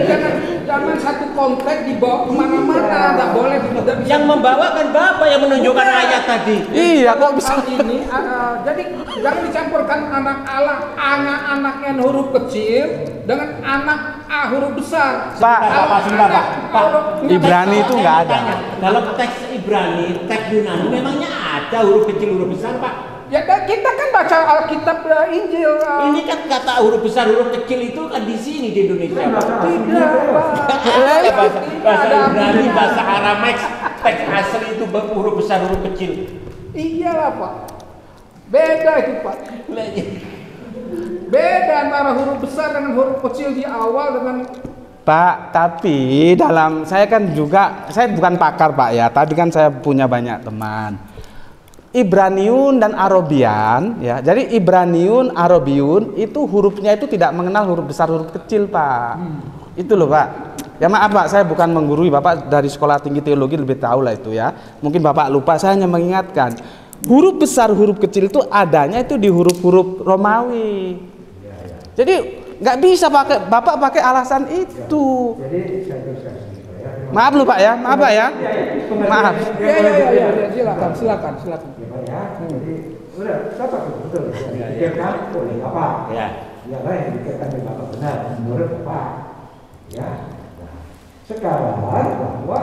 jangan satu konteks dibawa kemana-mana, nggak boleh. Yang membawa kan Bapak yang menunjukkan ayat tadi. Iya, kok bisa? Ini, jadi jangan dicampurkan anak yang huruf kecil dengan anak huruf besar. Pak, Ibrani itu nggak ada. Dalam teks Ibrani, teks Yunani memangnya ada huruf kecil, huruf besar, Pak? Ya, kita kan baca Alkitab Injil. Ini kan kata huruf besar, huruf kecil itu kan di sini di Indonesia. Tidak, Bahasa Ibrani, bahasa Aramaik, teks asli itu huruf besar, huruf kecil. Iyalah, Pak. Beda itu, Pak. Beda antara huruf besar dengan huruf kecil di awal dengan. Pak, tapi dalam saya kan juga, saya bukan pakar Pak ya, tadi kan saya punya banyak teman. Ibraniun dan Arabian ya. Jadi Ibraniun, Arabiun itu hurufnya itu tidak mengenal huruf besar, huruf kecil, Pak. Itu loh, Pak. Ya maaf Pak, saya bukan menggurui, Bapak dari Sekolah Tinggi Teologi lebih tahu lah itu ya. Mungkin Bapak lupa, saya hanya mengingatkan. Huruf besar, huruf kecil itu adanya itu di huruf-huruf Romawi. Jadi nggak bisa Bapak pakai alasan itu. Jadi saya teruskan. Maaf lu Pak ya, maaf Pak ya. Maaf. Ya, silakan. Ya, jadi udah siapa tuh betul. Dipikirkan oleh Bapak. Ya. Ya lah yang dipikirkan oleh Bapak benar menurut Bapak. Ya. Nah, sekarang bahwa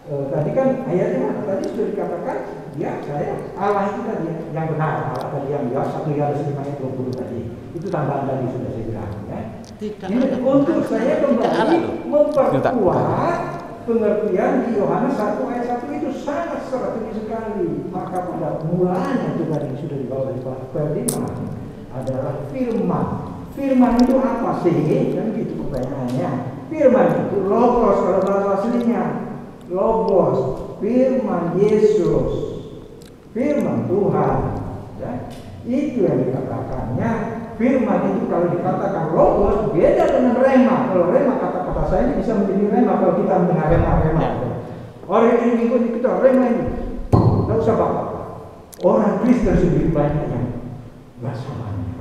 tadi kan ayatnya mana? Tadi sudah dikatakan ya saya Allah itu tadi yang benar, Allah tadi yang jawab 1 Yohanes 5:20 tadi. Itu tambahan tadi sudah saya bilang ya. Ini untuk saya kembali memperkuat pengertian di Yohanes 1 ayat 1 itu sangat strategis sekali. Maka pada mulanya itu tadi sudah dibawa dari Pak Ferdinand adalah firman. Firman itu apa sih? Kan gitu pertanyaannya. Firman itu logos kalau bahasa aslinya. Logos, firman Yesus, firman Tuhan. Ya. Itu yang dikatakannya. Firman itu kalau dikatakan logos beda dengan rema. Kalau rema kata-kata saya ini bisa menjadi rema kalau kita mendengar rema. Orang ini mengikuti kita rema ini. Tidak usah Bapak. Orang Kristen sendiri banyak yang blasfemi.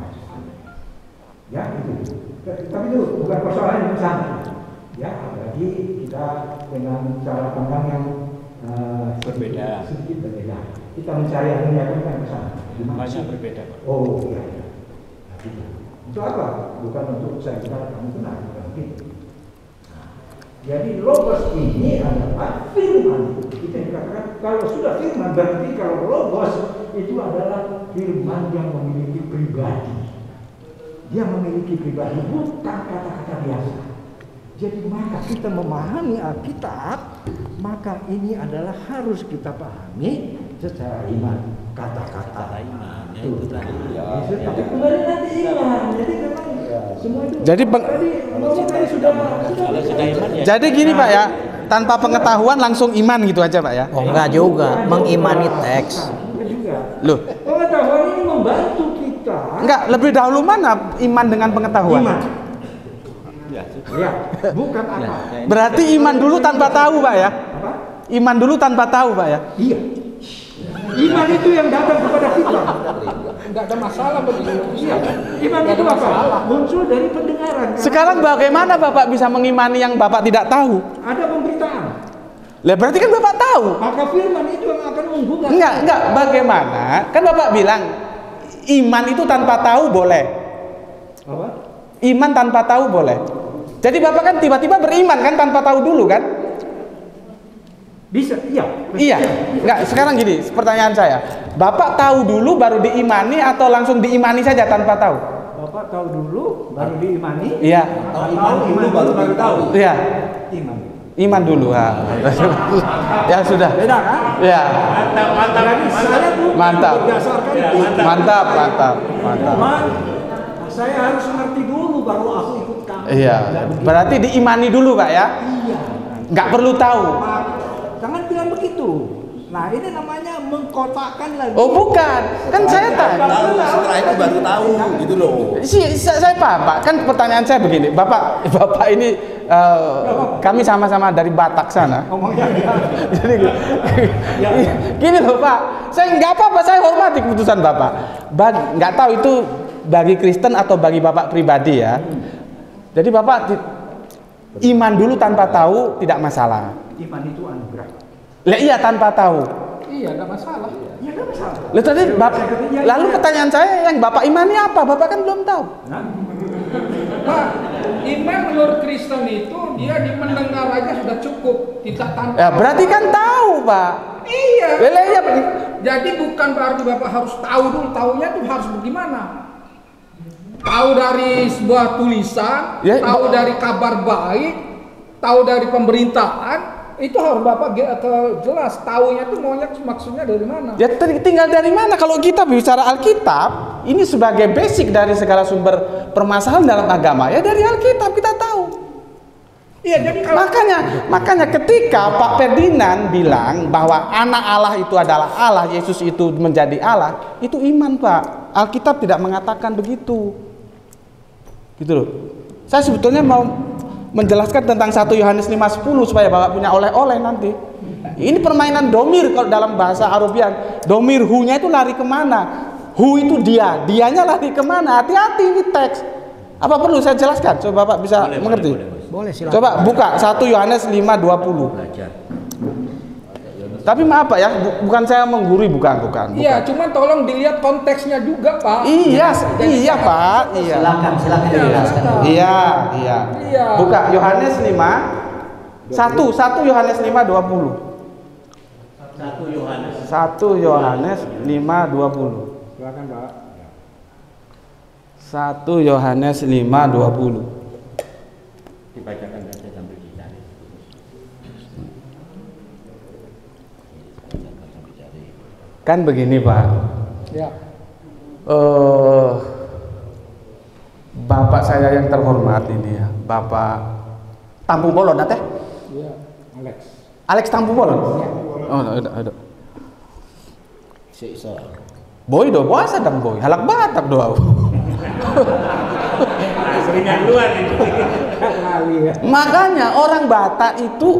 Ya itu. Tapi itu bukan persoalan yang sama. Ya, apalagi kita dengan cara pandang yang berbeda. Sedikit berbeda. Kita mencari yang menyatakan ke sana. Banyak berbeda, Pak. Oh iya. Untuk apa? Bukan untuk saya bicara kamu benar, bukan gitu. Nah, jadi logos ini adalah firman. Kita dikatakan kalau sudah firman berarti kalau logos itu adalah firman yang memiliki pribadi. Dia memiliki pribadi, bukan kata-kata biasa. Jadi maka kita memahami Alkitab, maka ini adalah harus kita pahami secara iman. Kata-kata iman itu tadi. Tapi kembali nanti iman. Jadi memang semua itu. Jadi sudah iman ya. Jadi gini Pak ya, tanpa pengetahuan langsung iman gitu aja Pak ya. Oh enggak juga, mengimani teks. Loh, pengetahuan ini membantu kita. enggak, lebih dahulu mana iman dengan pengetahuan? Iman. Ya, bukan apa. Berarti iman dulu tanpa tahu Pak ya? Apa? Iman dulu tanpa tahu Pak ya? Iya. Iman itu yang datang kepada kita. Enggak ada masalah begitu. Iya. Iman itu apa? Muncul dari pendengaran. Sekarang bagaimana Bapak bisa mengimani yang Bapak tidak tahu? Ada pemberitaan. Lah berarti kan Bapak tahu. Maka firman itu yang akan menggugah. Enggak, bagaimana? Kan Bapak bilang iman itu tanpa tahu boleh. Apa? Iman tanpa tahu boleh. Jadi Bapak kan tiba-tiba beriman kan tanpa tahu dulu kan? Bisa, iya. Iya. Enggak, sekarang gini, pertanyaan saya. Bapak tahu dulu baru diimani atau langsung diimani saja tanpa tahu? Bapak tahu dulu baru diimani. Iya. Tahu iman baru tahu. Iya. Iman. Iman dulu. Ha. Ya sudah. Beda kan? Ya. Mantap. Jadi saya tuh Mantap. berdasarkan Mantap. Tuhan, saya harus ngerti dulu baru aku ikut kamu. Iya. Berarti diimani dulu Pak ya? Iya. Nggak perlu tahu. Jangan bilang begitu. Nah ini namanya mengkotakkan lagi. Oh bukan, kan saya tahu. Setelah itu baru tahu gitu loh. Saya paham Pak. Kan pertanyaan saya begini, Bapak ini kami sama-sama dari Batak sana. Jadi gini loh Pak, saya nggak apa-apa, saya hormati keputusan Bapak. Nggak tahu itu bagi Kristen atau bagi Bapak pribadi ya. Jadi Bapak iman dulu tanpa tahu tidak masalah. Iman itu anugerah. Lah iya tanpa tahu. Iya, nggak masalah. Ya nggak masalah. Lalu pertanyaan saya, yang Bapak imani apa? Bapak kan belum tahu. Pak, iman menurut Kristen itu dia di mendengar aja sudah cukup, tidak tanpa. Ya berarti kan tahu, Pak. Iya. Iya. Jadi bukan berarti Bapak harus tahu dulu, tahunya tuh harus bagaimana? Tahu dari sebuah tulisan, Ya, tahu dari kabar baik, tahu dari pemerintahan, itu harus Bapak jelas tahunya tuh maunya maksudnya dari mana? Ya tinggal dari mana? Kalau kita bicara Alkitab, ini sebagai basic dari segala sumber permasalahan dalam agama. Ya dari Alkitab kita tahu. Iya, jadi kalau Makanya ketika Pak Ferdinand bilang bahwa anak Allah itu adalah Allah, Yesus itu menjadi Allah, itu iman, Pak. Alkitab tidak mengatakan begitu. Gitu loh. Saya sebetulnya mau menjelaskan tentang 1 Yohanes 5:10 supaya Bapak punya oleh-oleh nanti. Ini permainan domir kalau dalam bahasa Arabian. Domir hu-nya itu lari kemana? Hu itu dia, dianya lari kemana? Hati-hati ini teks. Apa perlu saya jelaskan? Coba Bapak bisa mengerti? Boleh silakan. Coba buka 1 Yohanes 5:20. Tapi maaf Pak ya, bukan saya menggurui, bukan. iya, cuman tolong dilihat konteksnya juga, Pak. Iya Pak, iya. Silakan dijelaskan. Iya. Iya. Buka Yohanes 5 1 Yohanes 5:20. 1 Yohanes 5:20. Silakan Pak. 1 Yohanes 5:20. Dibacakan saja sambil dicari. Kan begini Pak. Ya. Bapak saya yang terhormat ini ya, Bapak Tampung Bolon teh? Iya, Alex Tampung Bolon. Oh, ada. Boy do puasa dong boy, halak batak doa. Seringan luar itu. Makanya orang Batak itu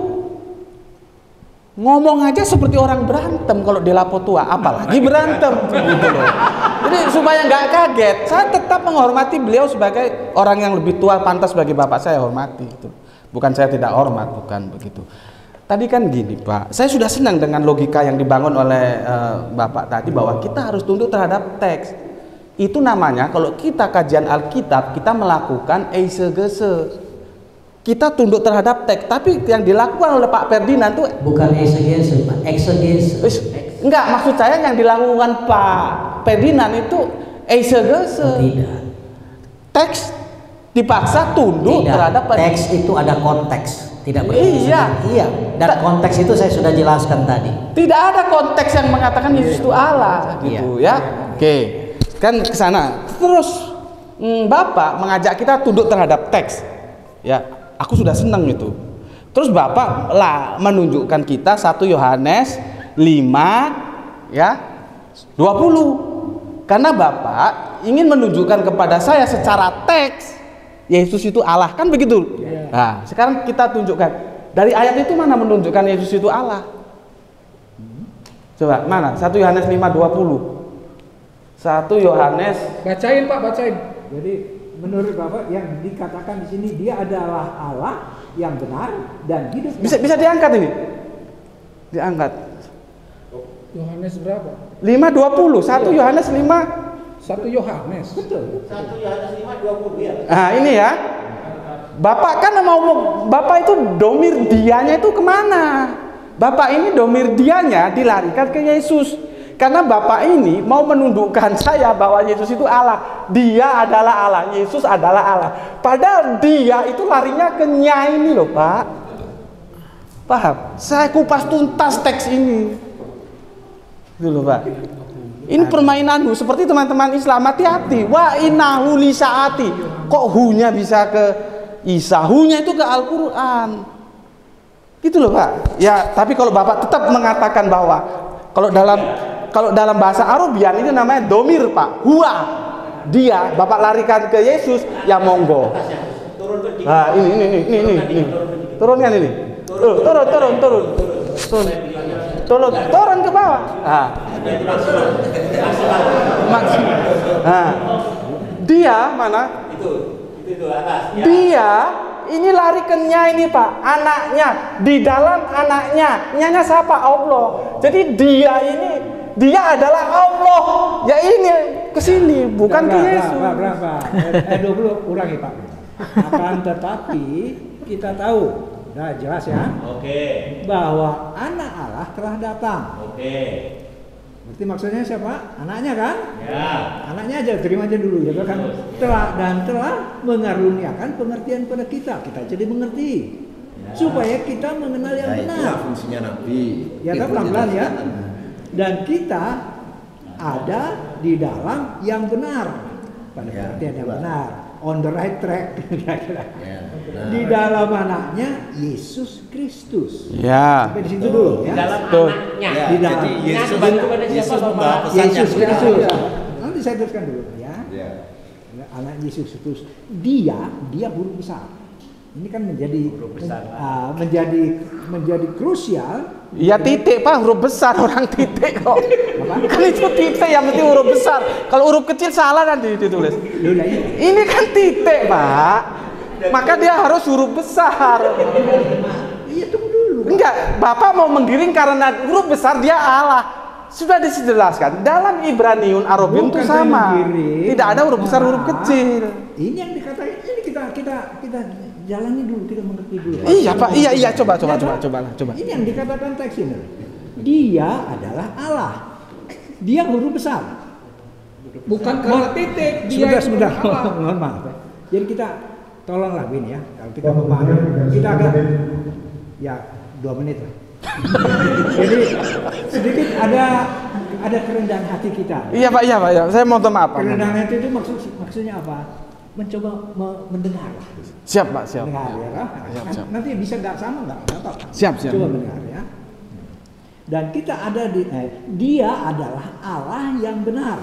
ngomong aja seperti orang berantem kalau di Lapo Tua, apalagi berantem gitu loh. Jadi supaya nggak kaget, saya tetap menghormati beliau sebagai orang yang lebih tua, pantas bagi bapak saya hormati itu. Bukan saya tidak hormat, bukan begitu. Tadi kan gini Pak, saya sudah senang dengan logika yang dibangun oleh Bapak tadi bahwa kita harus tunduk terhadap teks. Itu namanya kalau kita kajian Alkitab, kita melakukan eisegese. Kita tunduk terhadap teks, tapi yang dilakukan oleh Pak Ferdinand itu bukan exegese, Pak, exegese. Enggak, maksud saya yang dilakukan Pak Ferdinand itu eisegese. Tidak. Teks dipaksa tunduk terhadap teks itu ada konteks. Tidak iya. Dan konteks itu saya sudah jelaskan tadi. Tidak ada konteks yang mengatakan Yesus itu Allah gitu ya. Oke. Kan ke sana. Terus Bapak mengajak kita tunduk terhadap teks. Ya, aku sudah senang itu. Terus Bapak menunjukkan kita 1 Yohanes 5 ya 20. Karena Bapak ingin menunjukkan kepada saya secara teks Yesus itu Allah, kan begitu? Nah, sekarang kita tunjukkan dari ayat itu mana menunjukkan Yesus itu Allah? Coba mana? 1 Yohanes 5:20. 1 Yohanes. Bacain Pak, bacain. Jadi menurut Bapak yang dikatakan di sini dia adalah Allah yang benar dan hidup. Bisa diangkat ini? Diangkat. Yohanes berapa? 5:20. 1 Yohanes 5. 1 Yohanes. Betul. 1 Yohanes 5:20 ya. Nah ini ya, Bapak kan mau Bapak itu domir dianya itu kemana? Bapak ini domir dianya dilarikan ke Yesus. Karena Bapak ini mau menundukkan saya bahwa Yesus itu Allah. Dia adalah Allah, Yesus adalah Allah. Padahal dia itu larinya ke Nya ini loh Pak. Paham? Saya kupas tuntas teks ini. Itu loh Pak. Ini permainanmu seperti teman-teman Islam, hati-hati. Wa innahu lisaati. Kok hu-nya bisa ke Isa, hu-nya itu ke Al-Qur'an. Gitu loh, Pak. Ya, tapi kalau Bapak tetap mengatakan bahwa kalau dalam bahasa Arabian ini namanya domir, Pak. Huwa. Dia, Bapak larikan ke Yesus, ya monggo. Nah, ini. Turunkan ini. Turun ke bawah. Nah. Dia mana? Itu atas. Ya. Dia ini lari ke nya ini Pak, anaknya. Di dalam anaknya. Nyanya siapa? Allah. Jadi dia adalah Allah. Ya ini ke sini, bukan ke Yesus. Berapa? Dulu ulangi Pak. Akan tetapi kita tahu, nah jelas ya. Oke. Bahwa anak Allah telah datang. Oke. Berarti maksudnya siapa? Anaknya kan? Ya. Anaknya aja, terima aja dulu ya kan. Telah mengaruniakan pengertian pada kita. Kita jadi mengerti. Ya. Supaya kita mengenal yang benar. Itulah fungsinya Nabi. Ya kan pelan-pelan ya. Dan kita ada di dalam yang benar. Pada pengertian yang benar. On the right track. Di dalam anaknya Yesus Kristus. Ya. Sampai di situ dulu ya. Di dalam Betul. anaknya. Di dalam. Jadi Yesus Bantu pada siapa, Yesus Bapak? membawa pesan yang Yesus benar. Kristus. Nanti saya teruskan dulu ya. Ya. Anak Yesus Kristus. Dia huruf besar. Ini kan menjadi krusial. Ya titik Pak, huruf besar orang titik kok. Kan itu titik yang penting huruf besar. Kalau huruf kecil salah nanti ditulis. Ini kan titik Pak. Maka dia harus huruf besar. Iya tunggu dulu. Enggak, Bapak mau menggiring karena huruf besar dia Allah. Sudah dijelaskan dalam Ibraniun Arabiun itu sama. Tidak ada huruf besar huruf kecil. Ini yang dikatakan ini kita jalani dulu, kita mengerti dulu. Iya Pak, iya coba. Ini yang dikatakan teks ini. Dia adalah Allah. Dia huruf besar. Bukan karena titik. Dia Sebentar. itu Allah. Mohon maaf. Jadi kita tolonglah Win ya. Kalau kita memahami, kita agak ya 2 menit lah. Jadi sedikit ada kerendahan hati kita. Iya Pak. Saya mohon maaf. Kerendahan hati itu maksudnya apa? Mencoba mendengar. Siap Pak, siap. Mendengar ya kan? Siap. Nanti bisa nggak sama nggak apa-apa. Siap. Coba mendengar ya. Dan kita ada dia adalah Allah yang benar,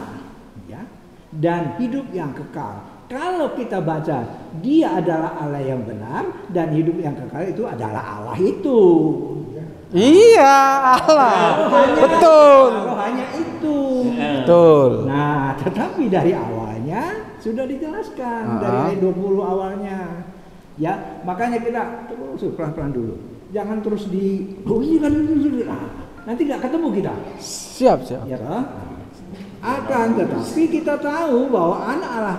ya, dan hidup yang kekal. Kalau kita baca dia adalah Allah yang benar dan hidup yang kekal, itu adalah Allah itu. Iya, Allah. Betul. Kalau hanya itu. Betul. Nah, tetapi dari awalnya sudah dijelaskan dari ayat 20 awalnya. Ya, makanya kita terus pelan-pelan dulu. Jangan terus nanti nggak ketemu kita. Siap. Ya kan? Akan tetapi kita tahu bahwa anak Allah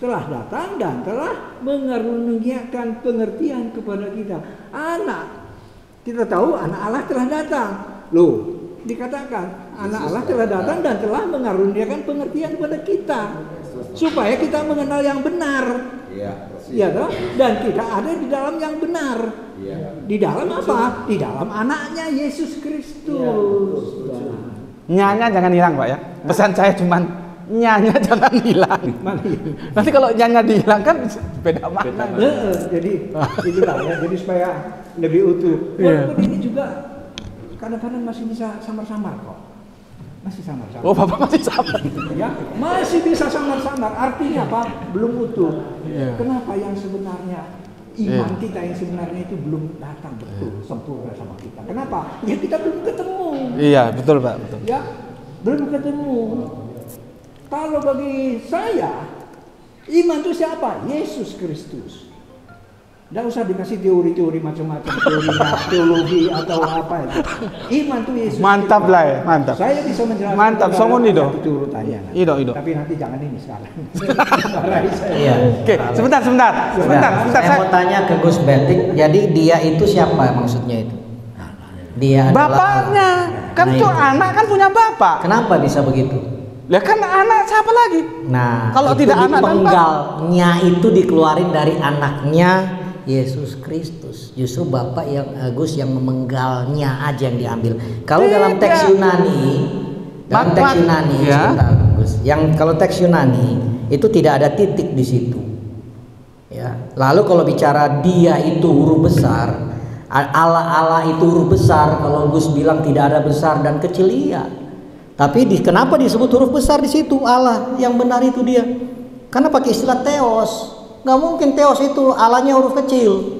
telah datang dan telah mengaruniakan pengertian kepada kita. Kita tahu anak Allah telah datang. Loh, dikatakan anak Allah telah datang dan telah mengaruniakan pengertian kepada kita supaya kita mengenal yang benar. Iya toh? Dan kita ada di dalam yang benar. Di dalam apa? Di dalam anaknya Yesus Kristus. Nyanya jangan hilang Pak ya. Pesan saya cuman nyanya jangan hilang. Nanti kalau nyanya dihilangkan beda makna. Jadi itulah ya. Jadi supaya lebih utuh. Walaupun ini juga kadang-kadang masih bisa samar-samar kok. Masih samar-samar. Oh Bapak masih samar. Ya, masih bisa samar-samar. Artinya apa? Belum utuh. Kenapa yang sebenarnya iman kita yang sebenarnya itu belum datang betul sempurna sama kita. Kenapa? Ya kita belum ketemu. Iya betul Pak. Betul. Ya belum ketemu. Kalau bagi saya iman itu siapa? Yesus Kristus. Nggak usah dikasih teori-teori macam-macam, teologi atau apa itu. Iman itu Yesus. Mantap lah ya, mantap. Saya bisa menjelaskan. Mantap, songon itu. Itu urutannya. Ido. Tapi nanti jangan ini sekarang. Iya. Oke, sebentar. Saya mau tanya ke Gus Betik. Jadi dia itu siapa maksudnya itu? Dia adalah bapaknya. Kan Nah, tuh itu. anak kan punya bapak. Kenapa bisa begitu? Lah kan anak siapa lagi? Nah, kalau itu tidak anak dan penggalnya itu dikeluarin dari anaknya Yesus Kristus. Justru Bapak yang Gus yang memenggalnya aja yang diambil. Kalau dalam teks Yunani, ya. sebentar, Gus. Kalau teks Yunani itu tidak ada titik di situ. Ya. Lalu kalau bicara dia itu huruf besar, Allah itu huruf besar. Kalau Gus bilang tidak ada besar dan kecil, iya. Tapi kenapa disebut huruf besar di situ? Allah yang benar itu dia. Karena pakai istilah theos. Nggak mungkin theos itu Allahnya huruf kecil.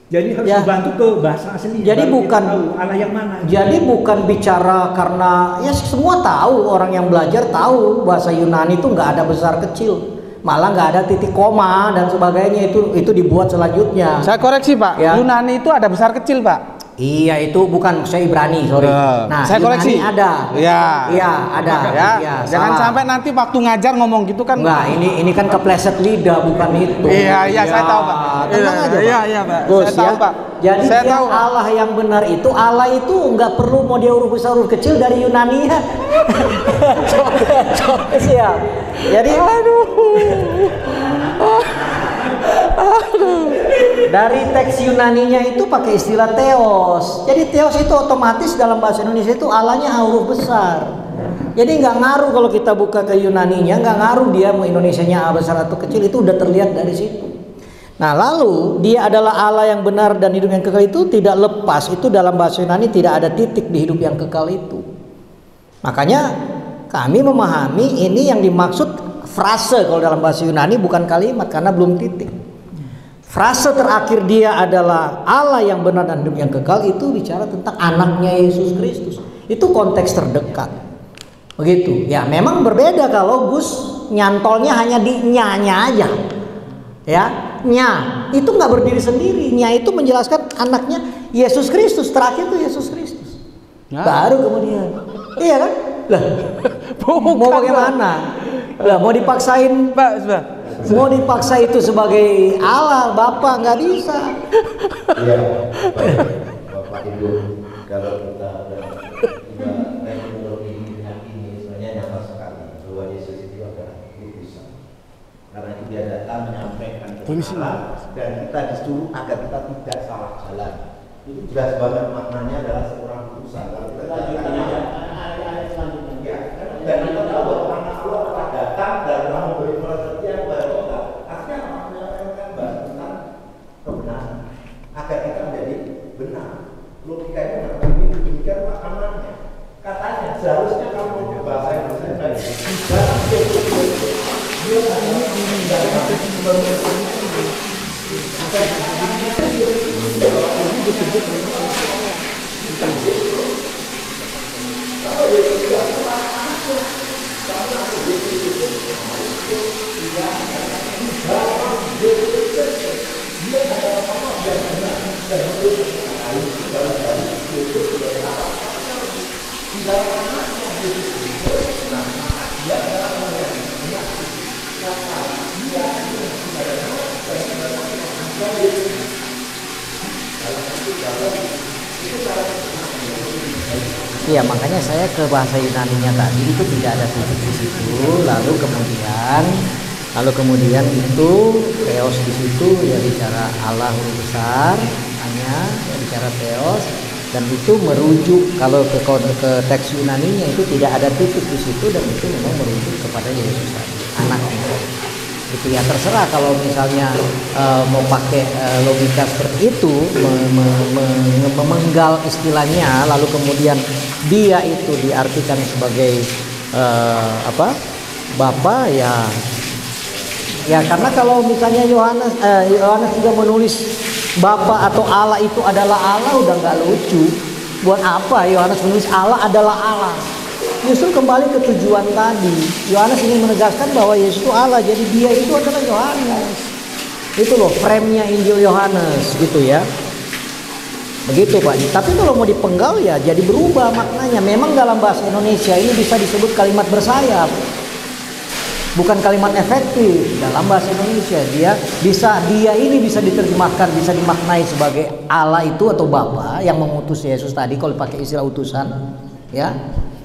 Jadi harus Ya. dibantu ke bahasa asli. Jadi baru kita bukan tahu Allah yang mana. Jadi bukan bicara karena ya semua tahu, orang yang belajar tahu bahasa Yunani itu nggak ada besar kecil, malah nggak ada titik koma dan sebagainya, itu dibuat selanjutnya. Saya koreksi Pak, Ya. Yunani itu ada besar kecil Pak. Iya, itu bukan, saya Ibrani, sorry. Nah, saya koreksi. Yunani ada. Ya. Iya, ada. Ya. Iya, Jangan salah. sampai nanti waktu ngajar ngomong gitu kan. Enggak, ini kan kepleset lidah, bukan itu. Iya, saya tahu, Pak. Tenang Iya, aja, Pak. iya, Pak. Gus, Saya tahu, ya. Pak. Jadi Saya yang tahu, Pak. Allah yang benar itu, Allah itu nggak perlu mau dia huruf besar huruf kecil dari Yunani ya. Coba siap. Jadi dari teks Yunaninya itu pakai istilah theos. Jadi theos itu otomatis dalam bahasa Indonesia itu Allahnya huruf besar. Jadi nggak ngaruh kalau kita buka ke Yunaninya, nggak ngaruh dia mau Indonesianya A besar atau kecil, itu udah terlihat dari situ. Nah lalu dia adalah Allah yang benar dan hidup yang kekal itu tidak lepas, itu dalam bahasa Yunani tidak ada titik di hidup yang kekal itu. Makanya kami memahami ini yang dimaksud frase kalau dalam bahasa Yunani, bukan kalimat karena belum titik. Frase terakhir dia adalah Allah yang benar dan hidup yang kekal, itu bicara tentang anaknya Yesus Kristus. Itu konteks terdekat. Begitu. Ya memang berbeda kalau Gus nyantolnya hanya di nya-nya aja. Ya, nya itu nggak berdiri sendiri. Nya itu menjelaskan anaknya Yesus Kristus, terakhir itu Yesus Kristus. Baru kemudian. Iya kan? Lah, mau bagaimana? Lah, mau dipaksain mau dipaksa itu sebagai Allah, Bapak, nggak bisa. Iya, Bapak Ibu, kalau kita teknologi ini sebenarnya nyata sekali bahwa Yesus itu adalah utusan. Karena itu dia datang menyampaikan kebenaran dan kita disuruh agar kita tidak salah jalan. Itu jelas banget maknanya adalah seorang utusan. Kalau kita ayat selanjutnya, dan kita tahu bahwa anak Allah telah datang dan telah memberi perhatian kepada kita. Artinya apa? Menyampaikan tentang kebenaran agar kita menjadi benar. Logikanya dapat demikian maknanya. Katanya seharusnya kamu bahasa Indonesia tadi Iya, makanya saya ke bahasa Yunaninya tadi itu tidak ada titik di situ. Lalu kemudian itu theos di situ ya bicara Allah huruf besar, hanya ya bicara theos, dan itu merujuk kalau ke teks Yunaninya itu tidak ada titik di situ, dan itu memang merujuk kepada Yesus tadi, anaknya. Gitu ya, terserah kalau misalnya mau pakai logika seperti itu, memenggal istilahnya, lalu kemudian dia itu diartikan sebagai Bapa ya karena kalau misalnya Yohanes juga menulis Bapa atau Allah itu adalah Allah, udah nggak lucu. Buat apa Yohanes menulis Allah adalah Allah? Justru kembali ke tujuan tadi. Yohanes ingin menegaskan bahwa Yesus itu Allah, jadi dia itu adalah Yohanes. Itu loh frame-nya Injil Yohanes gitu ya. Begitu Pak. Tapi kalau mau dipenggal ya jadi berubah maknanya. Memang dalam bahasa Indonesia ini bisa disebut kalimat bersayap. Bukan kalimat efektif dalam bahasa Indonesia. Dia ini bisa diterjemahkan, bisa dimaknai sebagai Allah itu atau Bapa yang mengutus Yesus tadi kalau pakai istilah utusan, ya.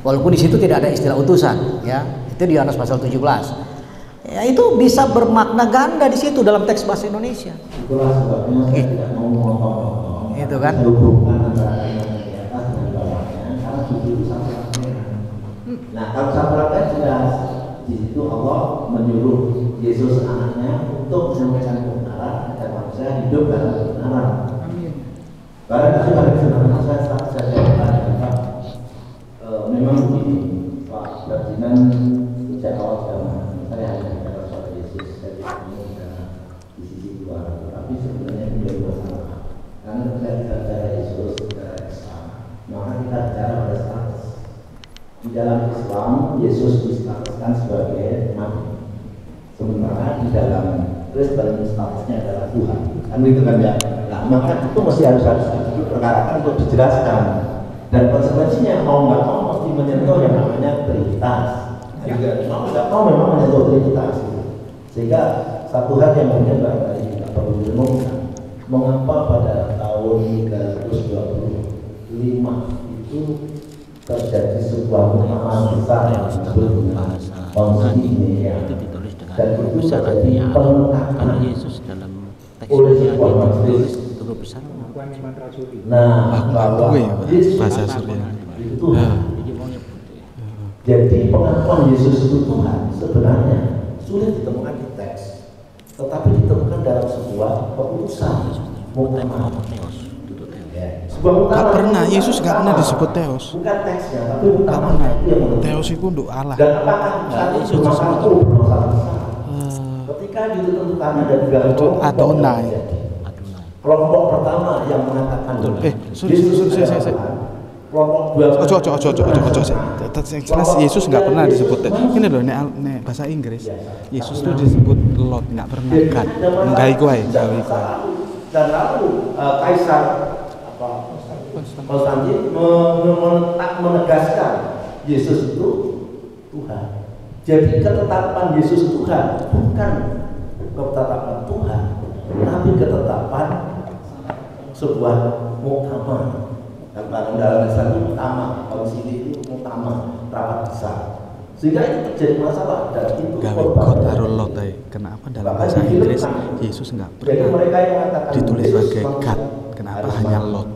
Walaupun di situ tidak ada istilah utusan, ya. Itu di Yohanes pasal 17. Ya, itu bisa bermakna ganda di situ dalam teks bahasa Indonesia. Itulah sebabnya saya tidak mau ngomong. Itu kan. Hubungan antara yang di atas dan bawahnya, karena justru itu sama merah. Nah, kalau sahabatnya jelas, di situ Allah menyuruh Yesus anaknya untuk menyampaikan kebenaran agar manusia hidup dalam kebenaran. Barang itu pada kesempatan saya katakan, Pak, memang begini, Pak Ferdinand sejak awal zaman saya hanya bicara soal Yesus, saya tidak ingin karena di sisi luar, tapi sebenarnya beliau bersama kita bicara pada status. Di dalam Islam, Yesus distatuskan sebagai nabi. Sementara di dalam Kristen statusnya adalah Tuhan. Kan itu kan ya. Nah, maka itu mesti harus diperkarakan untuk dijelaskan. Dan konsekuensinya mau nggak mau mesti menyentuh yang namanya Trinitas. Mau nggak mau memang menyentuh Trinitas. Sehingga satu hal yang mungkin barangkali kita perlu renungkan, mengapa pada tahun 325 itu terjadi sebuah muktamar besar yang disebut dengan Konsili Nikea, dan itu terjadi penolakan oleh sebuah majelis. Nah, bahwa Yesus bahasa Surya. itu Tuhan. Jadi pengakuan Yesus itu Tuhan sebenarnya sulit ditemukan di teks, tetapi ditemukan dalam sebuah keputusan muktamar. Sebuah muktamar. Gak pernah, Yesus gak pernah disebut Theos. Bukan teksnya, tapi muktamar itu yang menentukan. Theos itu untuk Allah. Dan apakah Yesus disebut ketika ditentukan ada tiga kelompok Adonai. Kelompok pertama yang mengatakan Yesus kelompok dua. Ojo. Jelas Yesus nggak pernah disebut. Ini loh, nek bahasa Inggris Yesus itu disebut Lord, nggak pernah God. Nggak ikuai. Dan lalu Kaisar Konstantin menegaskan Yesus itu Tuhan. Jadi ketetapan Yesus Tuhan bukan ketetapan Tuhan, tapi ketetapan sebuah muktamar. Dan dalam Islam itu muktamar, konsili itu muktamar, rapat besar. Sehingga itu terjadi masalah dan itu God harus Lord. Kenapa dalam bahasa Inggris Yesus nggak pernah ditulis sebagai God? Kenapa hanya Lord?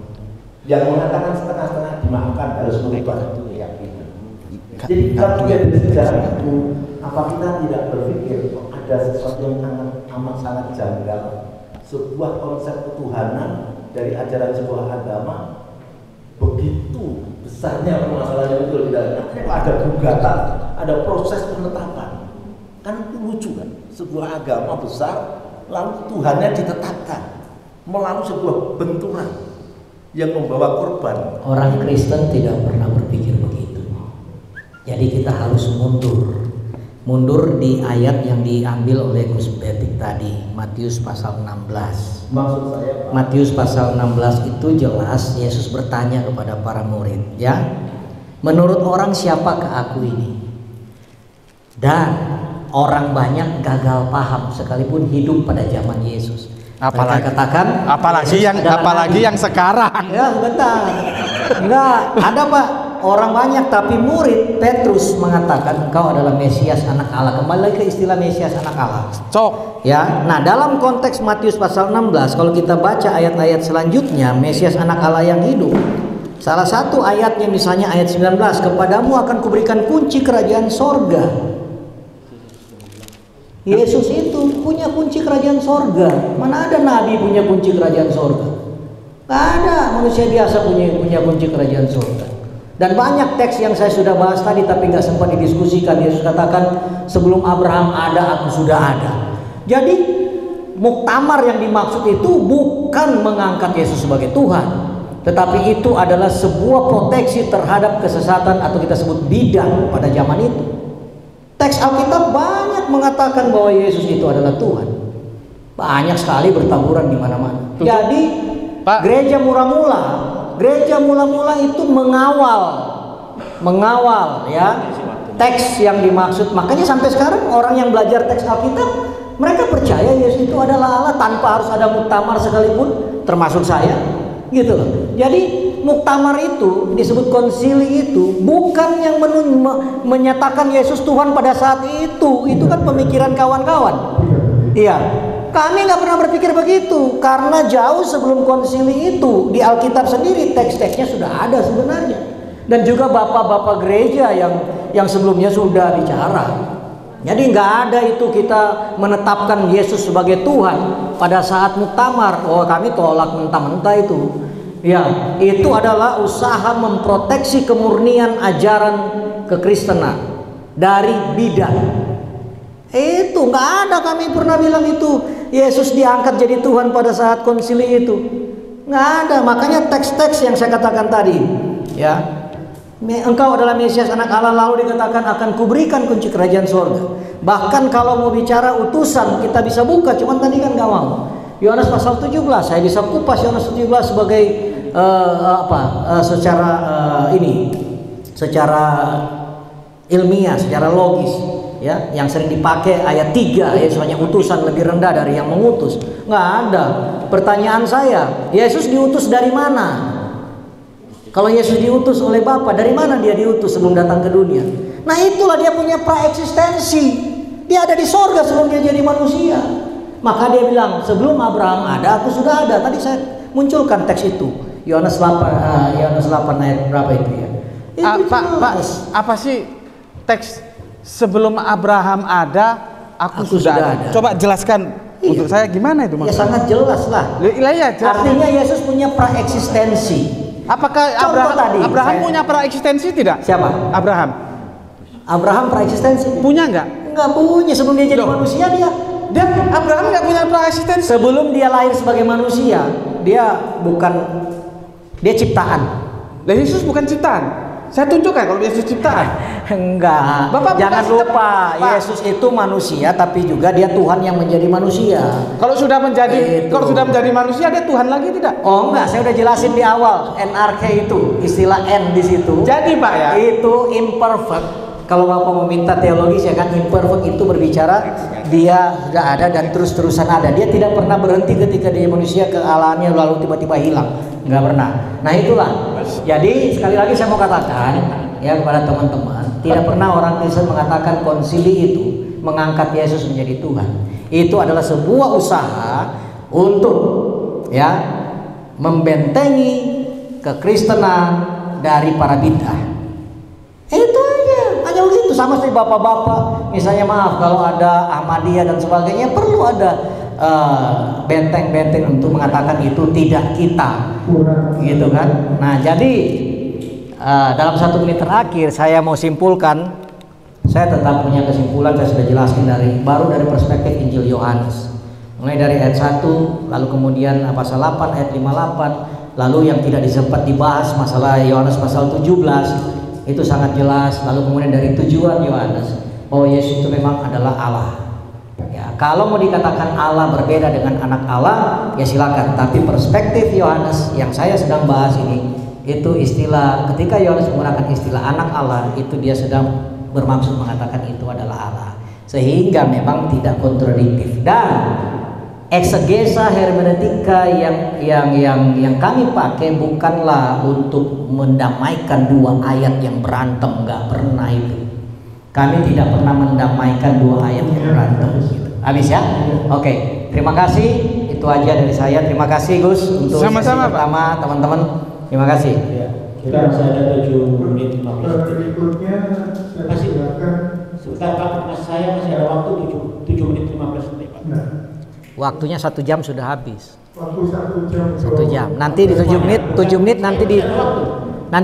Yang mengatakan setengah-setengah dimaafkan harus merubah keyakinan. Jadi kalau lihat dari sejarah itu, apa kita tidak berpikir ada sesuatu yang amat sangat janggal, sebuah konsep ketuhanan dari ajaran sebuah agama begitu besarnya permasalahannya itu di dalamnya ada gugatan, ada proses penetapan. Kan itu lucu kan, sebuah agama besar lalu Tuhannya ditetapkan melalui sebuah benturan yang membawa korban. Orang Kristen tidak pernah berpikir begitu. Jadi kita harus mundur di ayat yang diambil oleh Gus Betik tadi, Matius pasal 16. Maksud saya, Pak, Matius pasal 16 itu jelas Yesus bertanya kepada para murid, ya, menurut orang siapakah aku ini? Dan orang banyak gagal paham sekalipun hidup pada zaman Yesus. Mereka katakan, apalagi yang sekarang. ya bentar, enggak ada Pak. Orang banyak, tapi murid Petrus mengatakan engkau adalah Mesias anak Allah. Kembali lagi ke istilah Mesias anak Allah. Cok. Ya, nah dalam konteks Matius pasal 16, kalau kita baca ayat-ayat selanjutnya, Mesias anak Allah yang hidup. Salah satu ayatnya misalnya ayat 19, kepadamu akan kuberikan kunci kerajaan sorga. Yesus itu punya kunci kerajaan sorga. Mana ada nabi punya kunci kerajaan sorga? Gak ada manusia biasa punya kunci kerajaan sorga. Dan banyak teks yang saya sudah bahas tadi tapi nggak sempat didiskusikan. Yesus katakan sebelum Abraham ada aku sudah ada. Jadi muktamar yang dimaksud itu bukan mengangkat Yesus sebagai Tuhan, tetapi itu adalah sebuah proteksi terhadap kesesatan atau kita sebut bidah pada zaman itu. Teks Alkitab banyak mengatakan bahwa Yesus itu adalah Tuhan. Banyak sekali bertaburan di mana-mana. Jadi Pak, gereja mula-mula itu mengawal ya teks yang dimaksud. Makanya sampai sekarang orang yang belajar teks Alkitab, mereka percaya Yesus itu adalah Allah tanpa harus ada muktamar sekalipun, termasuk saya, gitu loh. Jadi muktamar itu disebut konsili itu bukan yang menyatakan Yesus Tuhan pada saat itu kan pemikiran kawan-kawan. Iya, kami nggak pernah berpikir begitu karena jauh sebelum konsili itu di Alkitab sendiri teks-teksnya sudah ada sebenarnya, dan juga bapak-bapak gereja yang sebelumnya sudah bicara. Jadi nggak ada itu kita menetapkan Yesus sebagai Tuhan pada saat muktamar. Oh, kami tolak mentah-mentah itu. Ya, itu adalah usaha memproteksi kemurnian ajaran kekristenan dari bidah. Itu nggak ada, kami pernah bilang itu Yesus diangkat jadi Tuhan pada saat konsili itu. Nggak ada. Makanya teks-teks yang saya katakan tadi, ya. Engkau adalah Mesias anak Allah, lalu dikatakan akan kuberikan kunci kerajaan surga. Bahkan kalau mau bicara utusan kita bisa buka, cuman tadi kan gak mau. Yohanes pasal 17, saya bisa kupas Yohanes 17 sebagai secara ilmiah, secara logis, ya, yang sering dipakai ayat 3, Yesus hanya utusan lebih rendah dari yang mengutus. Nggak ada. Pertanyaan saya, Yesus diutus dari mana? Kalau Yesus diutus oleh Bapa, dari mana dia diutus sebelum datang ke dunia? Nah itulah dia punya praeksistensi. Dia ada di sorga sebelum dia jadi manusia. Maka dia bilang, sebelum Abraham ada, aku sudah ada. Tadi saya munculkan teks itu. Yohanes 8 ayat berapa itu ya? Pak, apa sih teks sebelum Abraham ada, aku sudah ada? Coba jelaskan untuk saya gimana itu maksudnya? Ya sangat jelas lah. Ya, artinya Yesus punya praeksistensi. Apakah Abraham punya praeksistensi tidak? Siapa? Abraham praeksistensi. Punya nggak? Nggak punya. Sebelum dia jadi manusia Dan Abraham nggak punya praeksistensi. Sebelum dia lahir sebagai manusia, dia ciptaan. Yesus bukan ciptaan. Saya tunjukkan kalau Yesus ciptaan. Enggak. Jangan lupa, Yesus itu manusia tapi juga dia Tuhan yang menjadi manusia. Kalau sudah menjadi manusia, dia Tuhan lagi tidak? Oh enggak, saya udah jelasin di awal. NRK itu istilah N di situ. Jadi Pak ya, itu imperfect. Kalau Bapak meminta teologis ya kan, imperfect itu berbicara dia sudah ada dan terus-terusan ada. Dia tidak pernah berhenti ketika dia manusia kealahannya lalu tiba-tiba hilang. Nggak pernah. Nah itulah. Jadi sekali lagi saya mau katakan ya kepada teman-teman, tidak pernah orang Kristen mengatakan konsili itu mengangkat Yesus menjadi Tuhan. Itu adalah sebuah usaha untuk ya membentengi kekristenan dari para bid'ah. Itu aja, hanya begitu. Sama seperti bapak-bapak, misalnya maaf kalau ada Ahmadiyah dan sebagainya, perlu ada benteng-benteng untuk mengatakan itu tidak kita, gitu kan? Nah jadi dalam 1 menit terakhir saya mau simpulkan. Saya tetap punya kesimpulan, saya sudah jelaskan baru dari perspektif Injil Yohanes, mulai dari ayat 1, lalu kemudian pasal 8 ayat 58, lalu yang tidak sempat dibahas masalah Yohanes pasal 17 itu sangat jelas. Lalu kemudian dari tujuan Yohanes, bahwa Yesus itu memang adalah Allah. Ya, kalau mau dikatakan Allah berbeda dengan anak Allah, ya silakan. Tapi perspektif Yohanes yang saya sedang bahas ini, itu istilah, ketika Yohanes menggunakan istilah anak Allah, itu dia sedang bermaksud mengatakan itu adalah Allah. Sehingga memang tidak kontradiktif. Dan eksegesa hermeneutika yang kami pakai bukanlah untuk mendamaikan dua ayat yang berantem, nggak pernah itu. Kami tidak pernah mendamaikan dua ayat yang berantem. Habis ya? Oke, terima kasih. Itu aja dari saya. Terima kasih Gus untuk sama-sama pertama teman-teman. Terima kasih. Ya, kita masih ada 7 menit 15 detik. Berikutnya saya silakan. Sebentar Pak, saya masih ada waktu 7 menit 15 detik Pak. Nah, waktunya 1 jam sudah habis. waktu 1 jam. 1 jam. Nanti di 7 menit nanti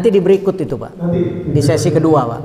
di berikut itu Pak. Nanti di sesi kedua Pak.